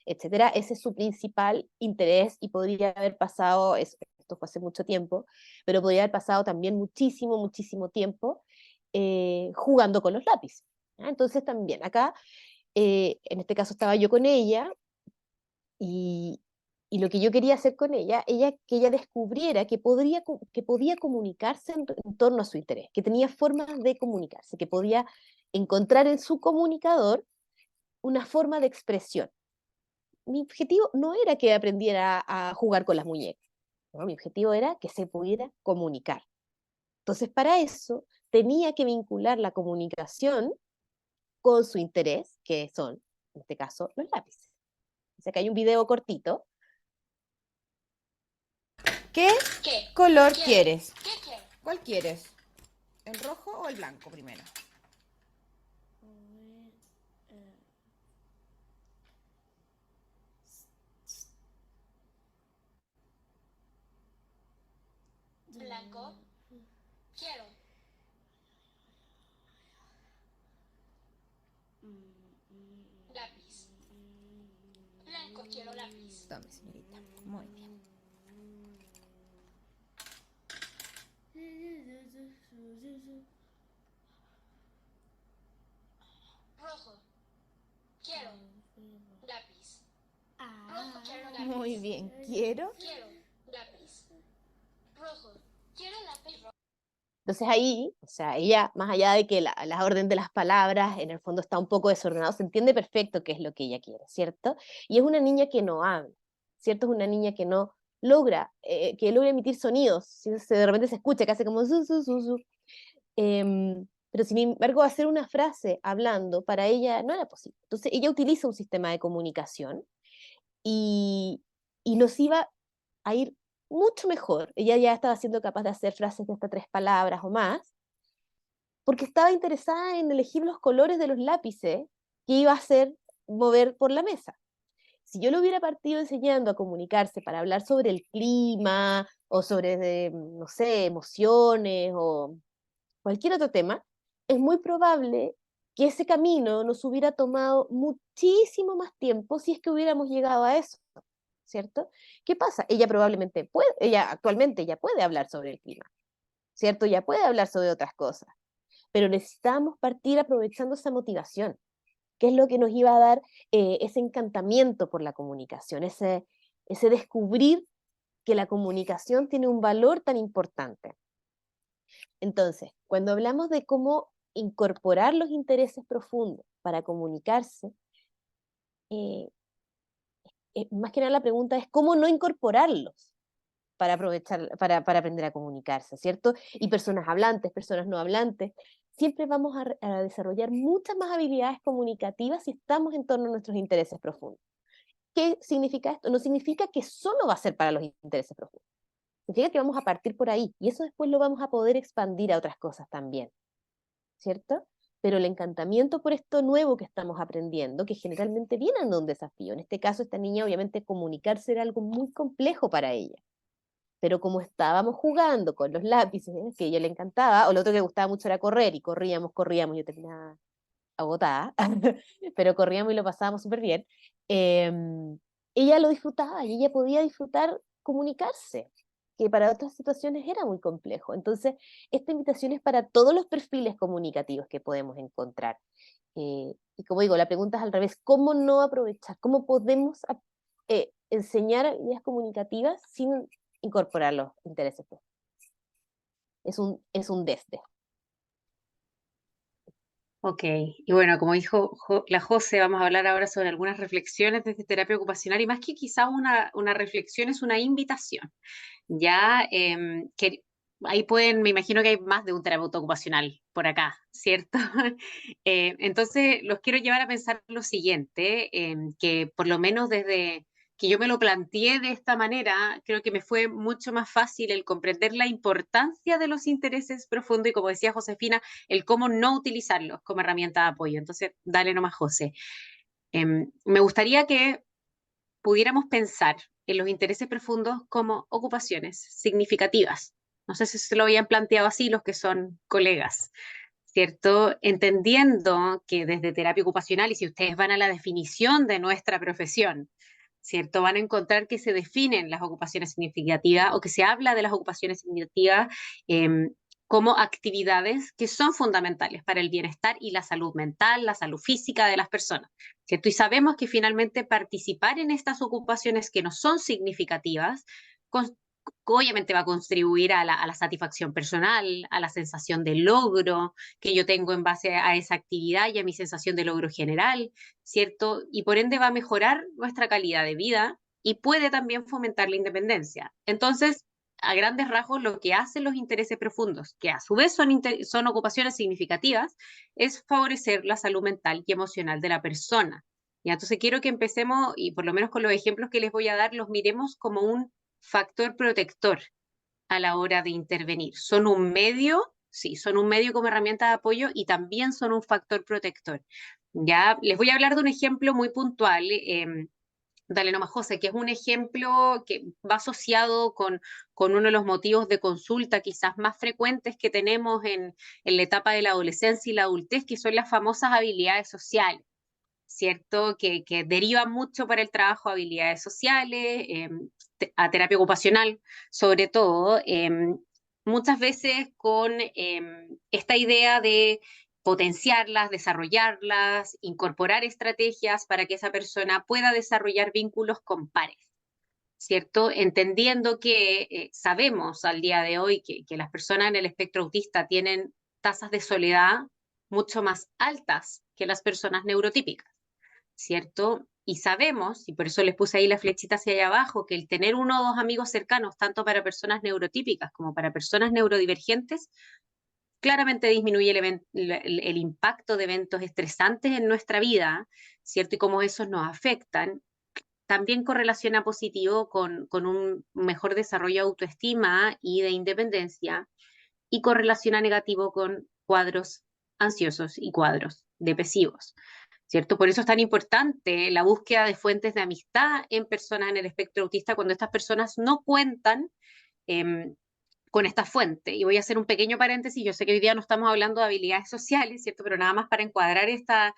etcétera. Ese es su principal interés y podría haber pasado, esto fue hace mucho tiempo, pero podría haber pasado también muchísimo, muchísimo tiempo jugando con los lápices. ¿Ya? Entonces también acá, en este caso estaba yo con ella y, y lo que yo quería hacer con ella, que ella descubriera que podía comunicarse en torno a su interés, que tenía formas de comunicarse, que podía encontrar en su comunicador una forma de expresión. Mi objetivo no era que aprendiera a jugar con las muñecas, ¿no? Mi objetivo era que se pudiera comunicar. Entonces, para eso tenía que vincular la comunicación con su interés, que son, en este caso, los lápices. O sea que hay un video cortito. ¿qué color quieres? ¿Cuál quieres? ¿El rojo o el blanco primero? Blanco, quiero. Lápiz. Blanco, quiero lápiz. Tome, señorita. Muy bien. Rojo, quiero lápiz. Rojo, quiero lápiz. Muy bien. Quiero. Quiero lápiz. Rojo, quiero lápiz rojo. Entonces ahí, o sea, ella, más allá de que la orden de las palabras en el fondo está un poco desordenado, se entiende perfecto qué es lo que ella quiere, ¿cierto? Y es una niña que no habla, ¿cierto? Es una niña que no logra, que logra emitir sonidos, si de repente se escucha que hace como su, su, su, su. Pero sin embargo, hacer una frase hablando para ella no era posible. Entonces ella utiliza un sistema de comunicación y, y nos iba a ir mucho mejor. Ella ya estaba siendo capaz de hacer frases de hasta 3 palabras o más, porque estaba interesada en elegir los colores de los lápices que iba a hacer mover por la mesa. Si yo le hubiera partido enseñando a comunicarse para hablar sobre el clima o sobre, no sé, emociones o cualquier otro tema, es muy probable que ese camino nos hubiera tomado muchísimo más tiempo si es que hubiéramos llegado a eso, ¿cierto? ¿Qué pasa? Ella actualmente ya puede hablar sobre el clima, ¿cierto? Ya puede hablar sobre otras cosas, pero necesitamos partir aprovechando esa motivación, que es lo que nos iba a dar ese encantamiento por la comunicación, ese descubrir que la comunicación tiene un valor tan importante. Entonces, cuando hablamos de cómo incorporar los intereses profundos para comunicarse, eh, más que nada la pregunta es cómo no incorporarlos para aprovechar, para aprender a comunicarse, ¿cierto? Y personas hablantes, personas no hablantes, siempre vamos a desarrollar muchas más habilidades comunicativas si estamos en torno a nuestros intereses profundos. ¿Qué significa esto? No significa que solo va a ser para los intereses profundos. Significa que vamos a partir por ahí y eso después lo vamos a poder expandir a otras cosas también, ¿cierto? pero el encantamiento por esto nuevo que estamos aprendiendo, que generalmente viene de un desafío. En este caso, esta niña obviamente comunicarse era algo muy complejo para ella. Pero como estábamos jugando con los lápices, que a ella le encantaba, o lo otro que le gustaba mucho era correr, y corríamos, yo terminaba agotada, pero corríamos y lo pasábamos súper bien, eh, ella lo disfrutaba y ella podía disfrutar comunicarse, que para otras situaciones era muy complejo. Entonces, esta invitación es para todos los perfiles comunicativos que podemos encontrar. Y como digo, la pregunta es al revés, ¿cómo no aprovechar? ¿Cómo podemos enseñar ideas comunicativas sin incorporar los intereses? Es un desde. Ok, y bueno, como dijo la José, vamos a hablar ahora sobre algunas reflexiones desde terapia ocupacional y más que quizá una reflexión es una invitación. Ya, que ahí pueden, me imagino que hay más de un terapeuta ocupacional por acá, ¿cierto? Entonces, los quiero llevar a pensar lo siguiente, que por lo menos desde que yo me lo planteé de esta manera, creo que me fue mucho más fácil el comprender la importancia de los intereses profundos y, como decía Josefina, el cómo no utilizarlos como herramienta de apoyo. Entonces, dale nomás, José. Me gustaría que pudiéramos pensar en los intereses profundos como ocupaciones significativas. No sé si se lo habían planteado así los que son colegas, ¿cierto? Entendiendo que desde terapia ocupacional, y si ustedes van a la definición de nuestra profesión, ¿cierto? Van a encontrar que se definen las ocupaciones significativas o que se habla de las ocupaciones significativas eh, como actividades que son fundamentales para el bienestar y la salud mental, la salud física de las personas, ¿cierto? Y sabemos que finalmente participar en estas ocupaciones que no son significativas, obviamente va a contribuir a la satisfacción personal, a la sensación de logro que yo tengo en base a esa actividad y a mi sensación de logro general, ¿cierto? Y por ende va a mejorar nuestra calidad de vida y puede también fomentar la independencia. Entonces, a grandes rasgos, lo que hacen los intereses profundos, que a su vez son ocupaciones significativas, es favorecer la salud mental y emocional de la persona. Y entonces quiero que empecemos, y por lo menos con los ejemplos que les voy a dar, los miremos como un factor protector a la hora de intervenir. Son un medio, sí, son un medio como herramienta de apoyo y también son un factor protector. Ya les voy a hablar de un ejemplo muy puntual. Dale nomás, José, que es un ejemplo que va asociado con uno de los motivos de consulta quizás más frecuentes que tenemos en la etapa de la adolescencia y la adultez, que son las famosas habilidades sociales, ¿cierto? Que derivan mucho para el trabajo habilidades sociales, a terapia ocupacional, sobre todo, muchas veces con esta idea de potenciarlas, desarrollarlas, incorporar estrategias para que esa persona pueda desarrollar vínculos con pares, ¿cierto? Entendiendo que sabemos al día de hoy que las personas en el espectro autista tienen tasas de soledad mucho más altas que las personas neurotípicas, ¿cierto? Y sabemos, y por eso les puse ahí la flechita hacia allá abajo, que el tener uno o dos amigos cercanos, tanto para personas neurotípicas como para personas neurodivergentes, claramente disminuye el impacto de eventos estresantes en nuestra vida, ¿cierto? Y cómo esos nos afectan. También correlaciona positivo con un mejor desarrollo de autoestima y de independencia, y correlaciona negativo con cuadros ansiosos y cuadros depresivos, ¿cierto? Por eso es tan importante la búsqueda de fuentes de amistad en personas en el espectro autista cuando estas personas no cuentan eh, con esta fuente. Y voy a hacer un pequeño paréntesis, yo sé que hoy día no estamos hablando de habilidades sociales, ¿cierto? Pero nada más para encuadrar esta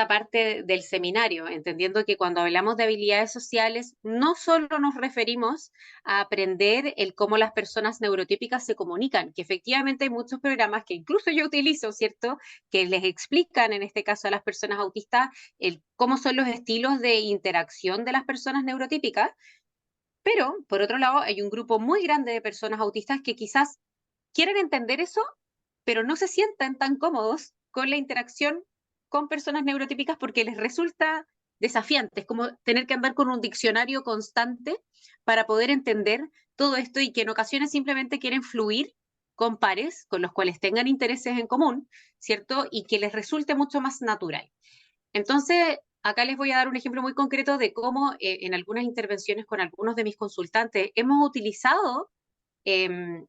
parte del seminario, entendiendo que cuando hablamos de habilidades sociales, no solo nos referimos a aprender el cómo las personas neurotípicas se comunican, que efectivamente hay muchos programas que incluso yo utilizo, ¿cierto? Que les explican, en este caso a las personas autistas, cómo son los estilos de interacción de las personas neurotípicas, pero por otro lado hay un grupo muy grande de personas autistas que quizás quieren entender eso, pero no se sientan tan cómodos con la interacción con personas neurotípicas porque les resulta desafiante. Es como tener que andar con un diccionario constante para poder entender todo esto y que en ocasiones simplemente quieren fluir con pares con los cuales tengan intereses en común, ¿cierto? Y que les resulte mucho más natural. Entonces, acá les voy a dar un ejemplo muy concreto de cómo en algunas intervenciones con algunos de mis consultantes hemos utilizado eh,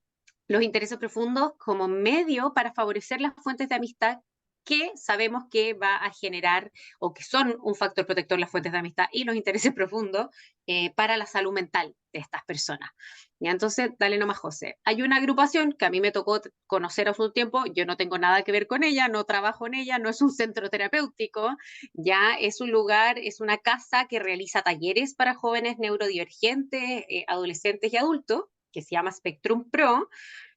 los intereses profundos como medio para favorecer las fuentes de amistad que sabemos que va a generar o que son un factor protector las fuentes de amistad y los intereses profundos para la salud mental de estas personas. ¿Ya? Entonces, dale nomás, José. Hay una agrupación que a mí me tocó conocer hace un tiempo, yo no tengo nada que ver con ella, no trabajo en ella, no es un centro terapéutico, ya es un lugar, es una casa que realiza talleres para jóvenes neurodivergentes, adolescentes y adultos, que se llama Spectrum Pro.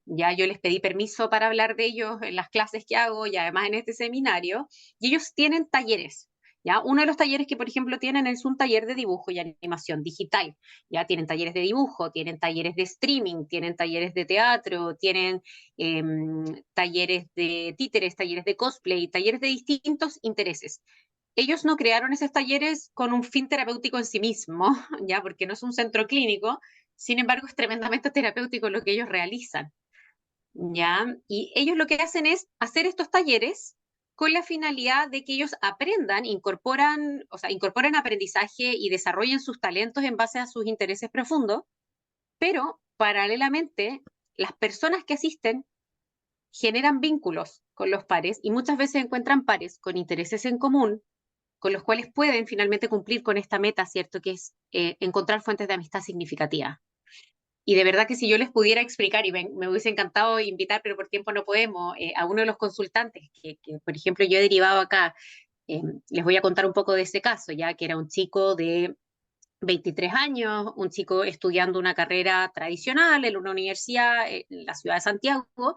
Ya yo les pedí permiso para hablar de ellos en las clases que hago y además en este seminario, y ellos tienen talleres. ¿Ya? Uno de los talleres que, por ejemplo, tienen es un taller de dibujo y animación digital. Ya tienen talleres de dibujo, tienen talleres de streaming, tienen talleres de teatro, tienen talleres de títeres, talleres de cosplay, talleres de distintos intereses. Ellos no crearon esos talleres con un fin terapéutico en sí mismo, ya porque no es un centro clínico, sin embargo es tremendamente terapéutico lo que ellos realizan. ¿Ya? Y ellos lo que hacen es hacer estos talleres con la finalidad de que ellos aprendan, incorporan aprendizaje y desarrollen sus talentos en base a sus intereses profundos, pero paralelamente las personas que asisten generan vínculos con los pares y muchas veces encuentran pares con intereses en común, con los cuales pueden finalmente cumplir con esta meta, ¿cierto? Que es encontrar fuentes de amistad significativas. Y de verdad que si yo les pudiera explicar, y me hubiese encantado invitar, pero por tiempo no podemos, a uno de los consultantes, por ejemplo yo he derivado acá, les voy a contar un poco de ese caso, ya que era un chico de 23 años, un chico estudiando una carrera tradicional en una universidad en la ciudad de Santiago,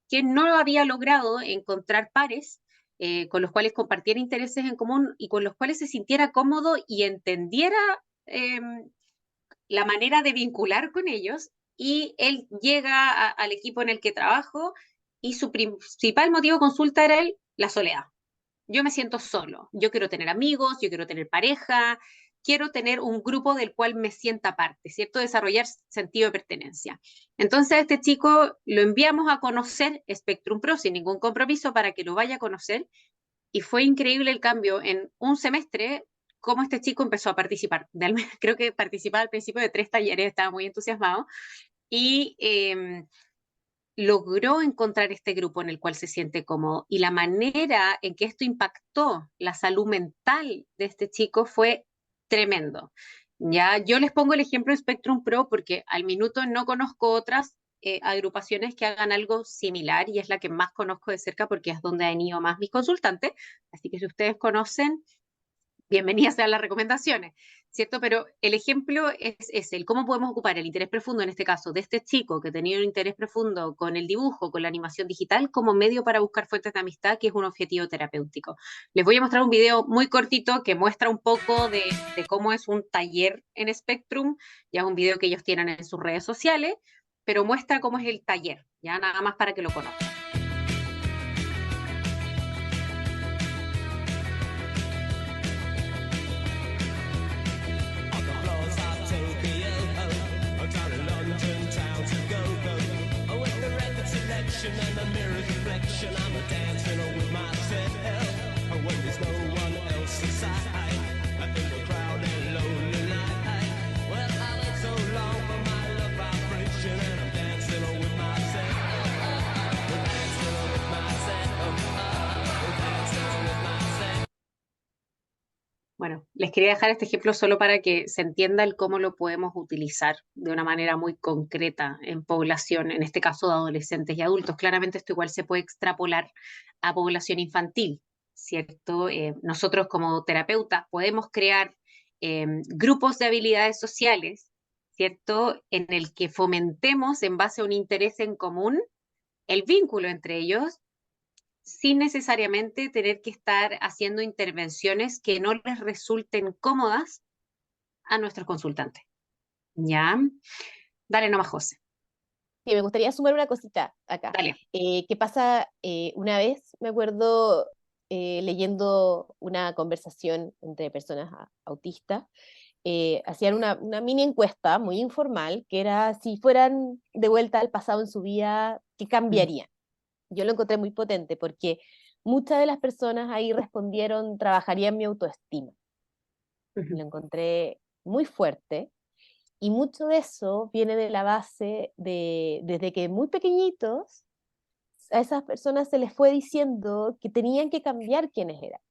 que no había logrado encontrar pares con los cuales compartiera intereses en común y con los cuales se sintiera cómodo y entendiera eh, la manera de vincular con ellos, y él llega al equipo en el que trabajo y su principal motivo de consulta era la soledad. Yo me siento solo, yo quiero tener amigos, yo quiero tener pareja, quiero tener un grupo del cual me sienta parte, ¿cierto? Desarrollar sentido de pertenencia. Entonces a este chico lo enviamos a conocer Spectrum Pro sin ningún compromiso para que lo vaya a conocer, y fue increíble el cambio en un semestre, cómo este chico empezó a participar. Creo que participaba al principio de 3 talleres, estaba muy entusiasmado, y logró encontrar este grupo en el cual se siente cómodo. Y la manera en que esto impactó la salud mental de este chico fue tremendo. Ya, yo les pongo el ejemplo de Spectrum Pro porque al minuto no conozco otras agrupaciones que hagan algo similar, y es la que más conozco de cerca porque es donde han ido más mis consultantes. Así que si ustedes conocen, bienvenidas sean las recomendaciones, ¿cierto? Pero el ejemplo es el cómo podemos ocupar el interés profundo, en este caso, de este chico que tenía un interés profundo con el dibujo, con la animación digital, como medio para buscar fuentes de amistad, que es un objetivo terapéutico. Les voy a mostrar un video muy cortito que muestra un poco de cómo es un taller en Spectrum. Ya es un video que ellos tienen en sus redes sociales, pero muestra cómo es el taller, ya nada más para que lo conozcan. And the mirror's reflection, I'm dancing with myself. When there's no one else inside, in the crowded lonely night. Well, I wait so long for my love vibration, and I'm dancing with myself. We're dancing with myself. We're dancing with myself. Bueno, les quería dejar este ejemplo solo para que se entienda el cómo lo podemos utilizar de una manera muy concreta en población, en este caso de adolescentes y adultos. Claramente esto igual se puede extrapolar a población infantil, ¿cierto? Nosotros como terapeutas podemos crear grupos de habilidades sociales, ¿cierto? En el que fomentemos en base a un interés en común el vínculo entre ellos, sin necesariamente tener que estar haciendo intervenciones que no les resulten cómodas a nuestros consultantes. ¿Ya? Dale nomás, José. Sí, me gustaría sumar una cosita acá. Dale. ¿Qué pasa? Una vez me acuerdo leyendo una conversación entre personas autistas, hacían una mini encuesta muy informal, que era si fueran de vuelta al pasado en su vida, ¿qué cambiarían? Yo lo encontré muy potente porque muchas de las personas ahí respondieron, trabajaría en mi autoestima. Lo encontré muy fuerte. Y mucho de eso viene de la base de, desde que muy pequeñitos, a esas personas se les fue diciendo que tenían que cambiar quiénes eran,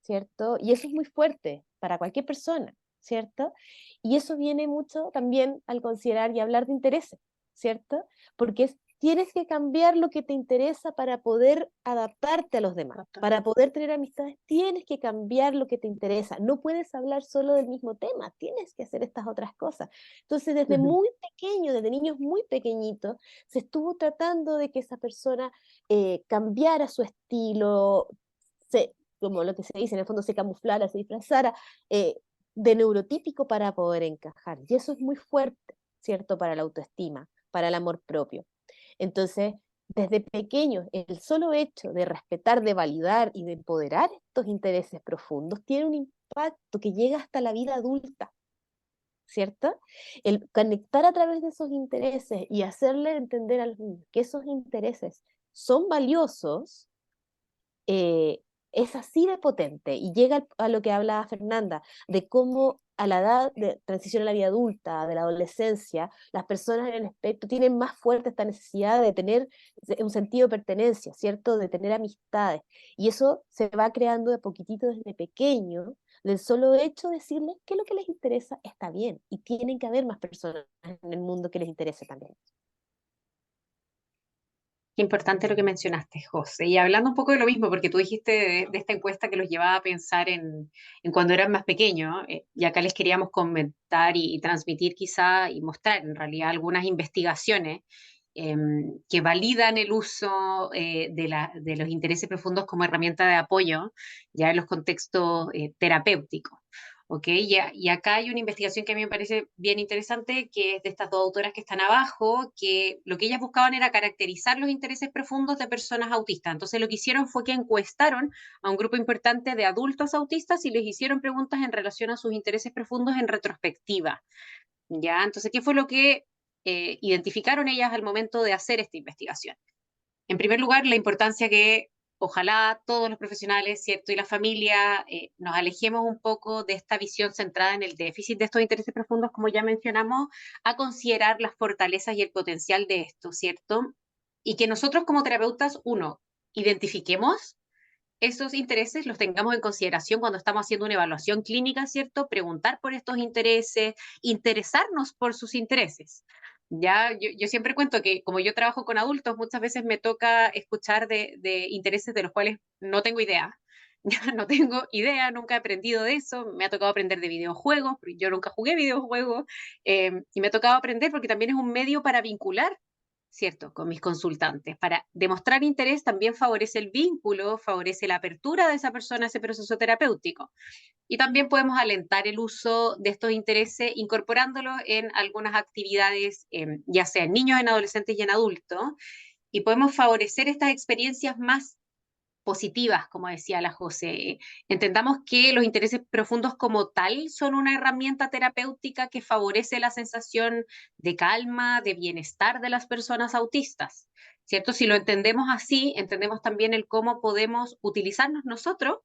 ¿cierto? Y eso es muy fuerte para cualquier persona, ¿cierto? Y eso viene mucho también al considerar y hablar de intereses, ¿cierto? Porque tienes que cambiar lo que te interesa para poder adaptarte a los demás, para poder tener amistades, tienes que cambiar lo que te interesa, no puedes hablar solo del mismo tema, tienes que hacer estas otras cosas. Entonces, desde muy pequeño, desde niños muy pequeñitos, se estuvo tratando de que esa persona cambiara su estilo, como lo que se dice, en el fondo se camuflara, se disfrazara de neurotípico para poder encajar. Y eso es muy fuerte, ¿cierto? Para la autoestima, para el amor propio. Entonces, desde pequeños, el solo hecho de respetar, de validar y de empoderar estos intereses profundos tiene un impacto que llega hasta la vida adulta, ¿cierto? El conectar a través de esos intereses y hacerle entender a los niños que esos intereses son valiosos, eh, es así de potente y llega a lo que hablaba Fernanda, de cómo a la edad de transición a la vida adulta, de la adolescencia, las personas en el espectro tienen más fuerte esta necesidad de tener un sentido de pertenencia, ¿cierto? De tener amistades. Y eso se va creando de poquitito desde pequeño, del solo hecho de decirles que lo que les interesa está bien y tienen que haber más personas en el mundo que les interese también. Qué importante lo que mencionaste, José. Y hablando un poco de lo mismo, porque tú dijiste de esta encuesta que los llevaba a pensar en cuando eran más pequeños, y acá les queríamos comentar y transmitir quizá y mostrar en realidad algunas investigaciones eh, que validan el uso de los intereses profundos como herramienta de apoyo ya en los contextos terapéuticos. ¿Ok? Y acá hay una investigación que a mí me parece bien interesante, que es de estas dos autoras que están abajo, que lo que ellas buscaban era caracterizar los intereses profundos de personas autistas. Entonces lo que hicieron fue que encuestaron a un grupo importante de adultos autistas y les hicieron preguntas en relación a sus intereses profundos en retrospectiva. ¿Ya? Entonces, ¿qué fue lo que identificaron ellas al momento de hacer esta investigación? En primer lugar, la importancia que ojalá todos los profesionales, ¿cierto? Y la familia nos alejemos un poco de esta visión centrada en el déficit de estos intereses profundos, como ya mencionamos, a considerar las fortalezas y el potencial de esto, ¿cierto? Y que nosotros como terapeutas, uno, identifiquemos esos intereses, los tengamos en consideración cuando estamos haciendo una evaluación clínica, ¿cierto? Preguntar por estos intereses, interesarnos por sus intereses. Ya, yo siempre cuento que como yo trabajo con adultos, muchas veces me toca escuchar de intereses de los cuales no tengo idea. Ya no tengo idea, nunca he aprendido de eso, me ha tocado aprender de videojuegos, porque yo nunca jugué videojuegos, y me ha tocado aprender porque también es un medio para vincular, ¿cierto? Con mis consultantes. Para demostrar interés también favorece el vínculo, favorece la apertura de esa persona a ese proceso terapéutico. Y también podemos alentar el uso de estos intereses incorporándolos en algunas actividades, ya sea en niños, en adolescentes y en adultos. Y podemos favorecer estas experiencias más positivas, como decía la José. Entendamos que los intereses profundos como tal son una herramienta terapéutica que favorece la sensación de calma, de bienestar de las personas autistas, ¿cierto? Si lo entendemos así, entendemos también el cómo podemos utilizarnos nosotros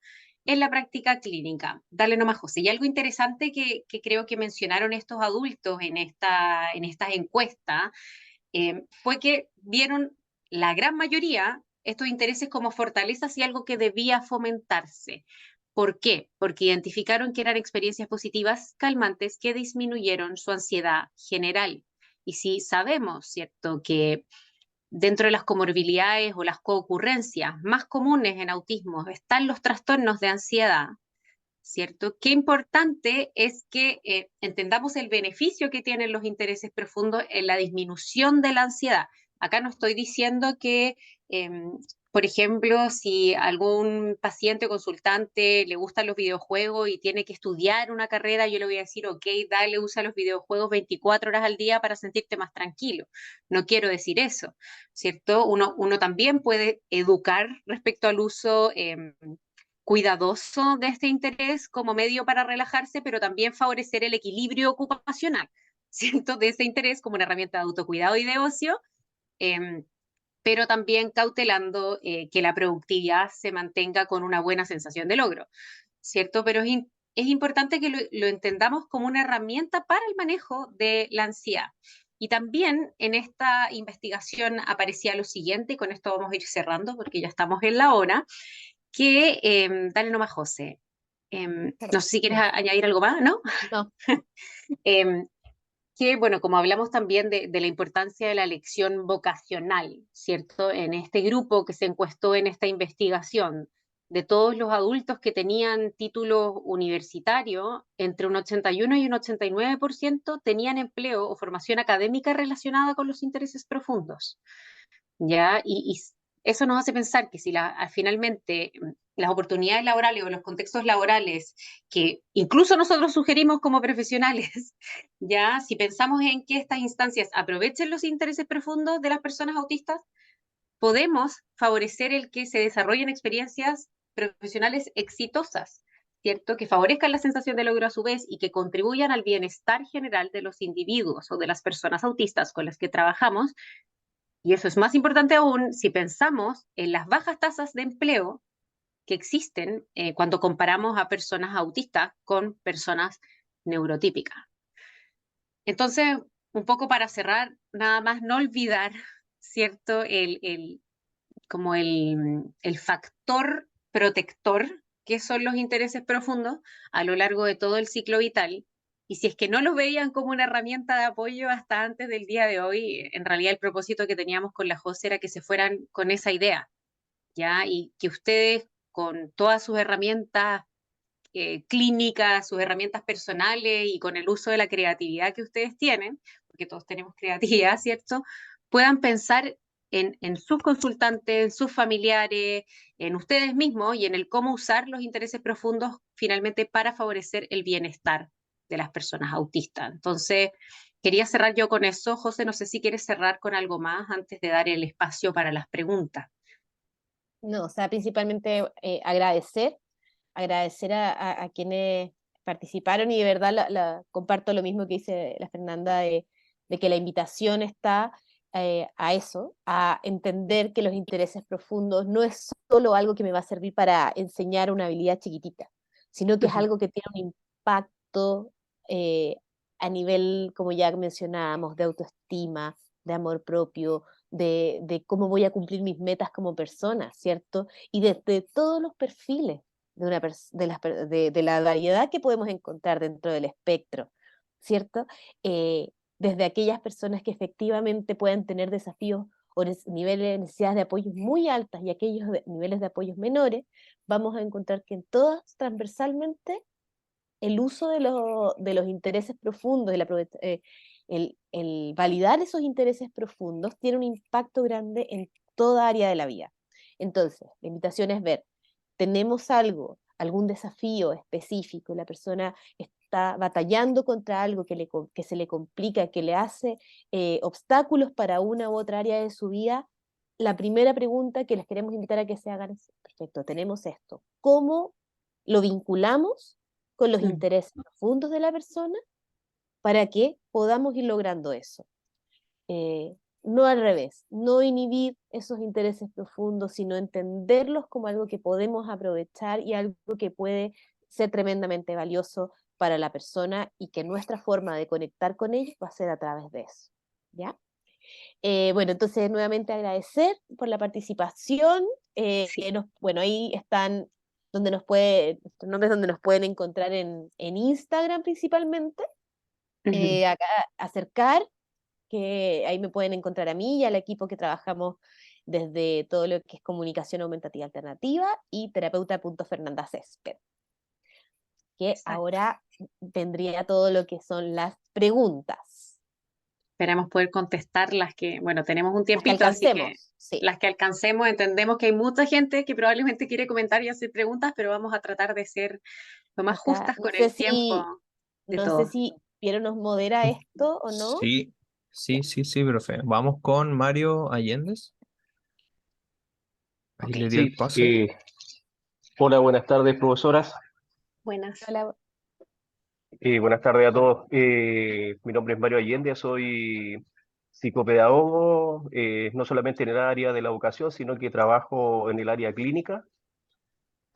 en la práctica clínica. Dale nomás, José. Y algo interesante que creo que mencionaron estos adultos en estas encuestas fue que vieron la gran mayoría estos intereses como fortalezas y algo que debía fomentarse. ¿Por qué? Porque identificaron que eran experiencias positivas calmantes que disminuyeron su ansiedad general. Y si sabemos, ¿cierto?, que dentro de las comorbilidades o las coocurrencias más comunes en autismo están los trastornos de ansiedad, ¿cierto? Qué importante es que entendamos el beneficio que tienen los intereses profundos en la disminución de la ansiedad. Acá no estoy diciendo que, eh, por ejemplo, si algún paciente o consultante le gustan los videojuegos y tiene que estudiar una carrera, yo le voy a decir, ok, dale, usa los videojuegos 24 horas al día para sentirte más tranquilo. No quiero decir eso, ¿cierto? Uno también puede educar respecto al uso cuidadoso de este interés como medio para relajarse, pero también favorecer el equilibrio ocupacional, ¿cierto? De ese interés como una herramienta de autocuidado y de ocio, eh, pero también cautelando que la productividad se mantenga con una buena sensación de logro, ¿cierto? Pero es importante que lo entendamos como una herramienta para el manejo de la ansiedad. Y también en esta investigación aparecía lo siguiente, y con esto vamos a ir cerrando porque ya estamos en la hora, que, dale nomás, José. No Perdón, sé si quieres ya. añadir algo más, ¿no? No, Em, que, bueno, como hablamos también de la importancia de la elección vocacional, ¿cierto? En este grupo que se encuestó en esta investigación, de todos los adultos que tenían títulos universitarios, entre un 81 y un 89% tenían empleo o formación académica relacionada con los intereses profundos. ¿Ya? Y eso nos hace pensar que si finalmente las oportunidades laborales o los contextos laborales que incluso nosotros sugerimos como profesionales, ya, si pensamos en que estas instancias aprovechen los intereses profundos de las personas autistas, podemos favorecer el que se desarrollen experiencias profesionales exitosas, ¿cierto? Que favorezcan la sensación de logro a su vez y que contribuyan al bienestar general de los individuos o de las personas autistas con las que trabajamos, y eso es más importante aún si pensamos en las bajas tasas de empleo que existen cuando comparamos a personas autistas con personas neurotípicas. Entonces, un poco para cerrar, nada más no olvidar, ¿cierto? Como el factor protector que son los intereses profundos a lo largo de todo el ciclo vital. Y si es que no los veían como una herramienta de apoyo hasta antes del día de hoy, en realidad el propósito que teníamos con la José era que se fueran con esa idea, ¿ya? Y que ustedes, con todas sus herramientas clínicas, sus herramientas personales y con el uso de la creatividad que ustedes tienen, porque todos tenemos creatividad, ¿cierto? Puedan pensar en sus consultantes, en sus familiares, en ustedes mismos y en el cómo usar los intereses profundos finalmente para favorecer el bienestar de las personas autistas. Entonces, quería cerrar yo con eso. José, no sé si quieres cerrar con algo más antes de dar el espacio para las preguntas. no, o sea, principalmente agradecer a quienes participaron y de verdad comparto lo mismo que dice la Fernanda de que la invitación está a eso, a entender que los intereses profundos no es solo algo que me va a servir para enseñar una habilidad chiquitita, sino que es algo que tiene un impacto eh, a nivel, como ya mencionábamos, de autoestima, de amor propio, de cómo voy a cumplir mis metas como persona, ¿cierto? Y desde todos los perfiles de la variedad que podemos encontrar dentro del espectro, ¿cierto? Desde aquellas personas que efectivamente pueden tener desafíos o niveles de necesidades de apoyo muy altas y aquellos niveles de apoyos menores, vamos a encontrar que en todas transversalmente el uso de los intereses profundos, el validar esos intereses profundos tiene un impacto grande en toda área de la vida. Entonces, la invitación es ver, tenemos algún desafío específico, la persona está batallando contra algo que se le complica, que le hace obstáculos para una u otra área de su vida. La primera pregunta que les queremos invitar a que se hagan es, perfecto, tenemos esto, ¿cómo lo vinculamos con los intereses profundos de la persona para que podamos ir logrando eso? No al revés, no inhibir esos intereses profundos, sino entenderlos como algo que podemos aprovechar y algo que puede ser tremendamente valioso para la persona y que nuestra forma de conectar con ellos va a ser a través de eso, ¿ya? Bueno, entonces nuevamente agradecer por la participación. Sí. Bueno, ahí están nuestros nombres donde nos pueden encontrar en Instagram principalmente. Acá acercar, que ahí me pueden encontrar a mí y al equipo que trabajamos desde todo lo que es comunicación aumentativa alternativa y terapeuta.fernanda Césped, que Exacto. ahora vendría todo lo que son las preguntas, Esperamos poder contestar las que, bueno, tenemos un las que tiempito, así que alcancemos, sí. las que alcancemos, entendemos que hay mucha gente que probablemente quiere comentar y hacer preguntas, pero vamos a tratar de ser lo más Acá, justas con el tiempo de no sé todos. si Piero nos modera esto o no. Sí, sí, profe. Vamos con Mario Allendez. Ahí Ok, le di el Sí, pase. hola, buenas tardes, profesoras. buenas. Hola. Buenas tardes a todos. Mi nombre es Mario Allende, soy psicopedagogo, no solamente en el área de la educación, sino que trabajo en el área clínica.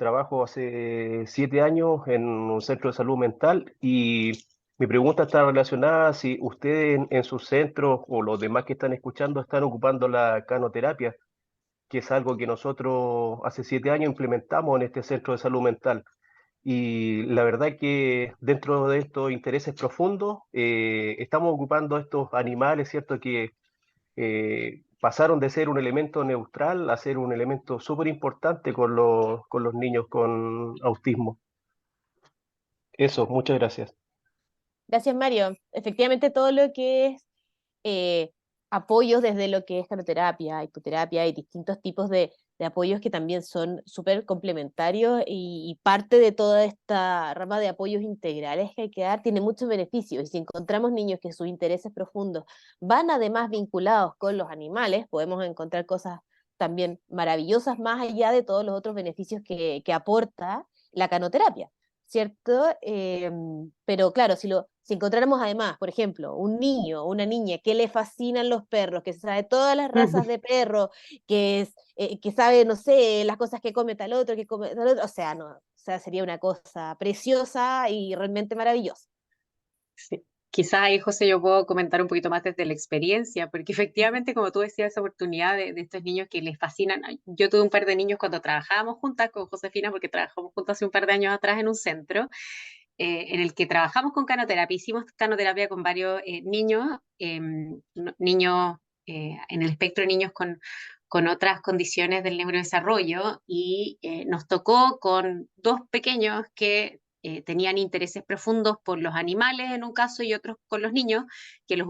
trabajo hace 7 años en un centro de salud mental y mi pregunta está relacionada si ustedes en sus centros o los demás que están escuchando están ocupando la canoterapia, que es algo que nosotros hace 7 años implementamos en este centro de salud mental. Y la verdad que dentro de estos intereses profundos estamos ocupando estos animales, ¿cierto? Que pasaron de ser un elemento neutral a ser un elemento súper importante con los niños con autismo. Eso, muchas gracias. Gracias, Mario. Efectivamente, todo lo que es eh, apoyos desde lo que es canoterapia, hipoterapia y distintos tipos de apoyos que también son súper complementarios y parte de toda esta rama de apoyos integrales que hay que dar, tiene muchos beneficios. Y si encontramos niños que sus intereses profundos van además vinculados con los animales, podemos encontrar cosas también maravillosas más allá de todos los otros beneficios que aporta la canoterapia. ¿Cierto? Pero claro, si encontráramos además, por ejemplo, un niño o una niña que le fascinan los perros, que sabe todas las razas de perro, que sabe, no sé, las cosas que come tal otro, que come tal otro, o sea, no, o sea, sería una cosa preciosa y realmente maravillosa. Sí. Quizás ahí, José, yo puedo comentar un poquito más desde la experiencia, porque efectivamente, como tú decías, esa oportunidad de estos niños que les fascinan. Yo tuve un par de niños cuando trabajábamos juntas con Josefina, porque trabajamos juntas hace un par de años atrás en un centro, en el que trabajamos con canoterapia. Hicimos canoterapia con varios niños, niños en el espectro de niños con otras condiciones del neurodesarrollo, y nos tocó con dos pequeños que tenían intereses profundos por los animales en un caso y otros con los niños, que los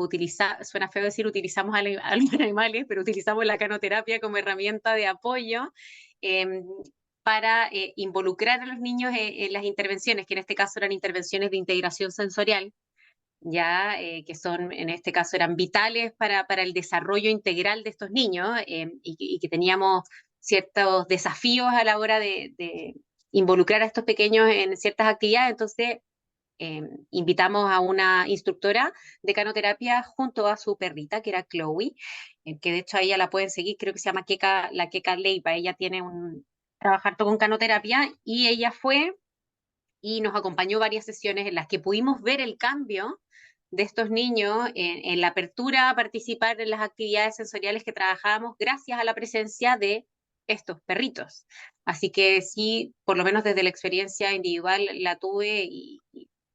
suena feo decir utilizamos a los animales, pero utilizamos la canoterapia como herramienta de apoyo. Eh, para involucrar a los niños en las intervenciones, que en este caso eran intervenciones de integración sensorial, ya que son, en este caso, eran vitales para el desarrollo integral de estos niños, y que teníamos ciertos desafíos a la hora de involucrar a estos pequeños en ciertas actividades. Entonces, invitamos a una instructora de canoterapia junto a su perrita, que era Chloe, que de hecho a ella la pueden seguir, creo que se llama la Keka Leiva. Ella tiene trabajar todo con canoterapia, y ella fue y nos acompañó varias sesiones en las que pudimos ver el cambio de estos niños en la apertura a participar en las actividades sensoriales que trabajábamos gracias a la presencia de estos perritos. Así que sí, por lo menos desde la experiencia individual la tuve, y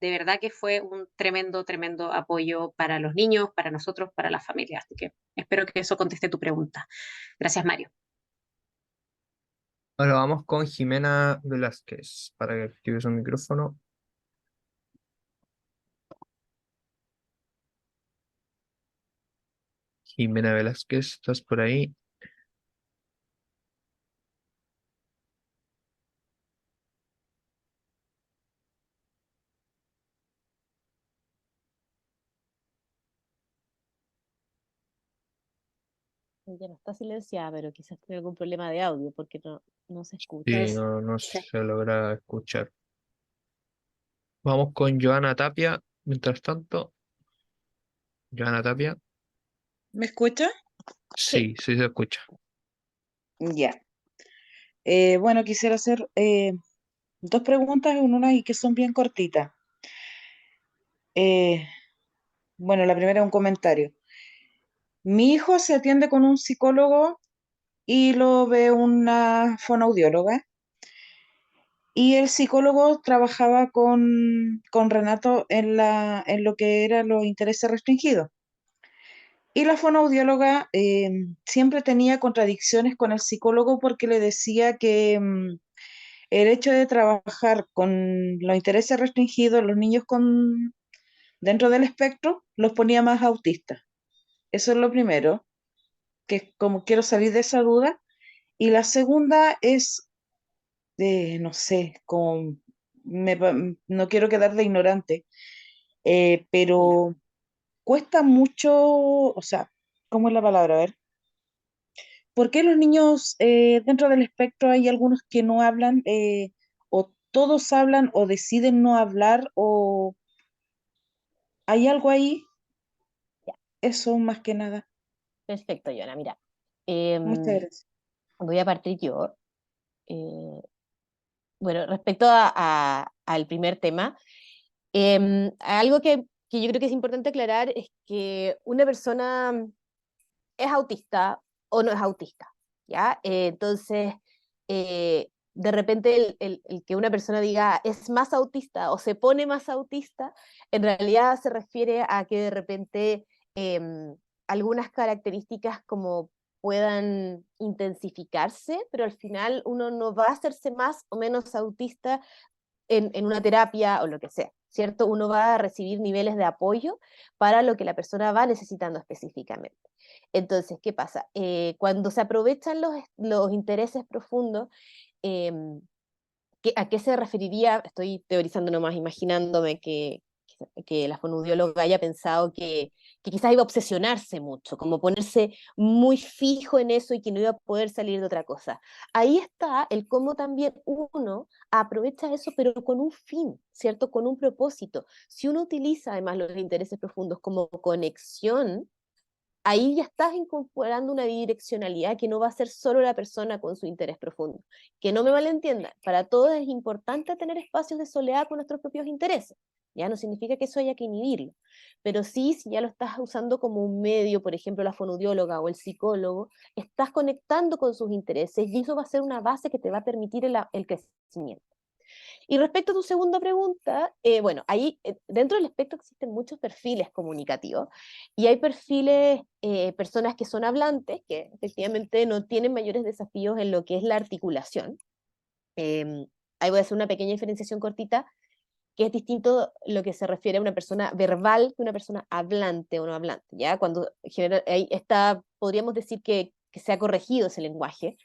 de verdad que fue un tremendo, tremendo apoyo para los niños, para nosotros, para las familias. Así que espero que eso conteste tu pregunta. Gracias, Mario. Ahora vamos con Jimena Velázquez para que active su micrófono. Jimena Velázquez, ¿estás por ahí? Ella no está silenciada, pero quizás tiene algún problema de audio porque no se escucha. Sí, no se logra escuchar. Vamos con Joana Tapia. Mientras tanto, Joana Tapia. ¿Me escucha? Sí, Sí se escucha. Ya. Bueno, quisiera hacer dos preguntas en una y que son bien cortitas. Eh, bueno, la primera es un comentario. Mi hijo se atiende con un psicólogo y lo ve una fonoaudióloga. Y el psicólogo trabajaba con Renato en lo que eran los intereses restringidos. Y la fonoaudióloga siempre tenía contradicciones con el psicólogo porque le decía que el hecho de trabajar con los intereses restringidos, los niños dentro del espectro, los ponía más autistas. Eso es lo primero, que como quiero salir de esa duda. Y la segunda es, no sé, no quiero quedar de ignorante, pero cuesta mucho, o sea, ¿cómo es la palabra? A ver. ¿Por qué los niños dentro del espectro hay algunos que no hablan, o todos hablan o deciden no hablar, o hay algo ahí? ya, Eso más que nada. perfecto, Joana. Mira, Muchas em, gracias. voy a partir yo. Eh, Bueno, respecto al primer tema, algo que yo creo que es importante aclarar es que una persona es autista o no es autista, ¿ya? Entonces, de repente el que una persona diga es más autista o se pone más autista, en realidad se refiere a que de repente algunas características como puedan intensificarse, pero al final uno no va a hacerse más o menos autista en una terapia o lo que sea, ¿cierto? Uno va a recibir niveles de apoyo para lo que la persona va necesitando específicamente. Entonces, ¿qué pasa? Cuando se aprovechan los intereses profundos, eh, ¿a qué se referiría? Estoy teorizando nomás, imaginándome que la fonoaudióloga haya pensado que quizás iba a obsesionarse mucho, como ponerse muy fijo en eso y que no iba a poder salir de otra cosa. Ahí está el cómo también uno aprovecha eso, pero con un fin, ¿cierto? Con un propósito. Si uno utiliza además los intereses profundos como conexión, ahí ya estás incorporando una bidireccionalidad que no va a ser solo la persona con su interés profundo. Que no me malentiendan, para todos es importante tener espacios de soledad con nuestros propios intereses. Ya no significa que eso haya que inhibirlo, pero sí, si ya lo estás usando como un medio, por ejemplo, la fonoaudióloga o el psicólogo, estás conectando con sus intereses y eso va a ser una base que te va a permitir el crecimiento. Y respecto a tu segunda pregunta, bueno, ahí dentro del espectro existen muchos perfiles comunicativos y hay perfiles, personas que son hablantes, que efectivamente no tienen mayores desafíos en lo que es la articulación. Ahí voy a hacer una pequeña diferenciación cortita, que es distinto lo que se refiere a una persona verbal que una persona hablante o no hablante, ¿ya? Cuando ahí está, podríamos decir que se ha corregido ese lenguaje,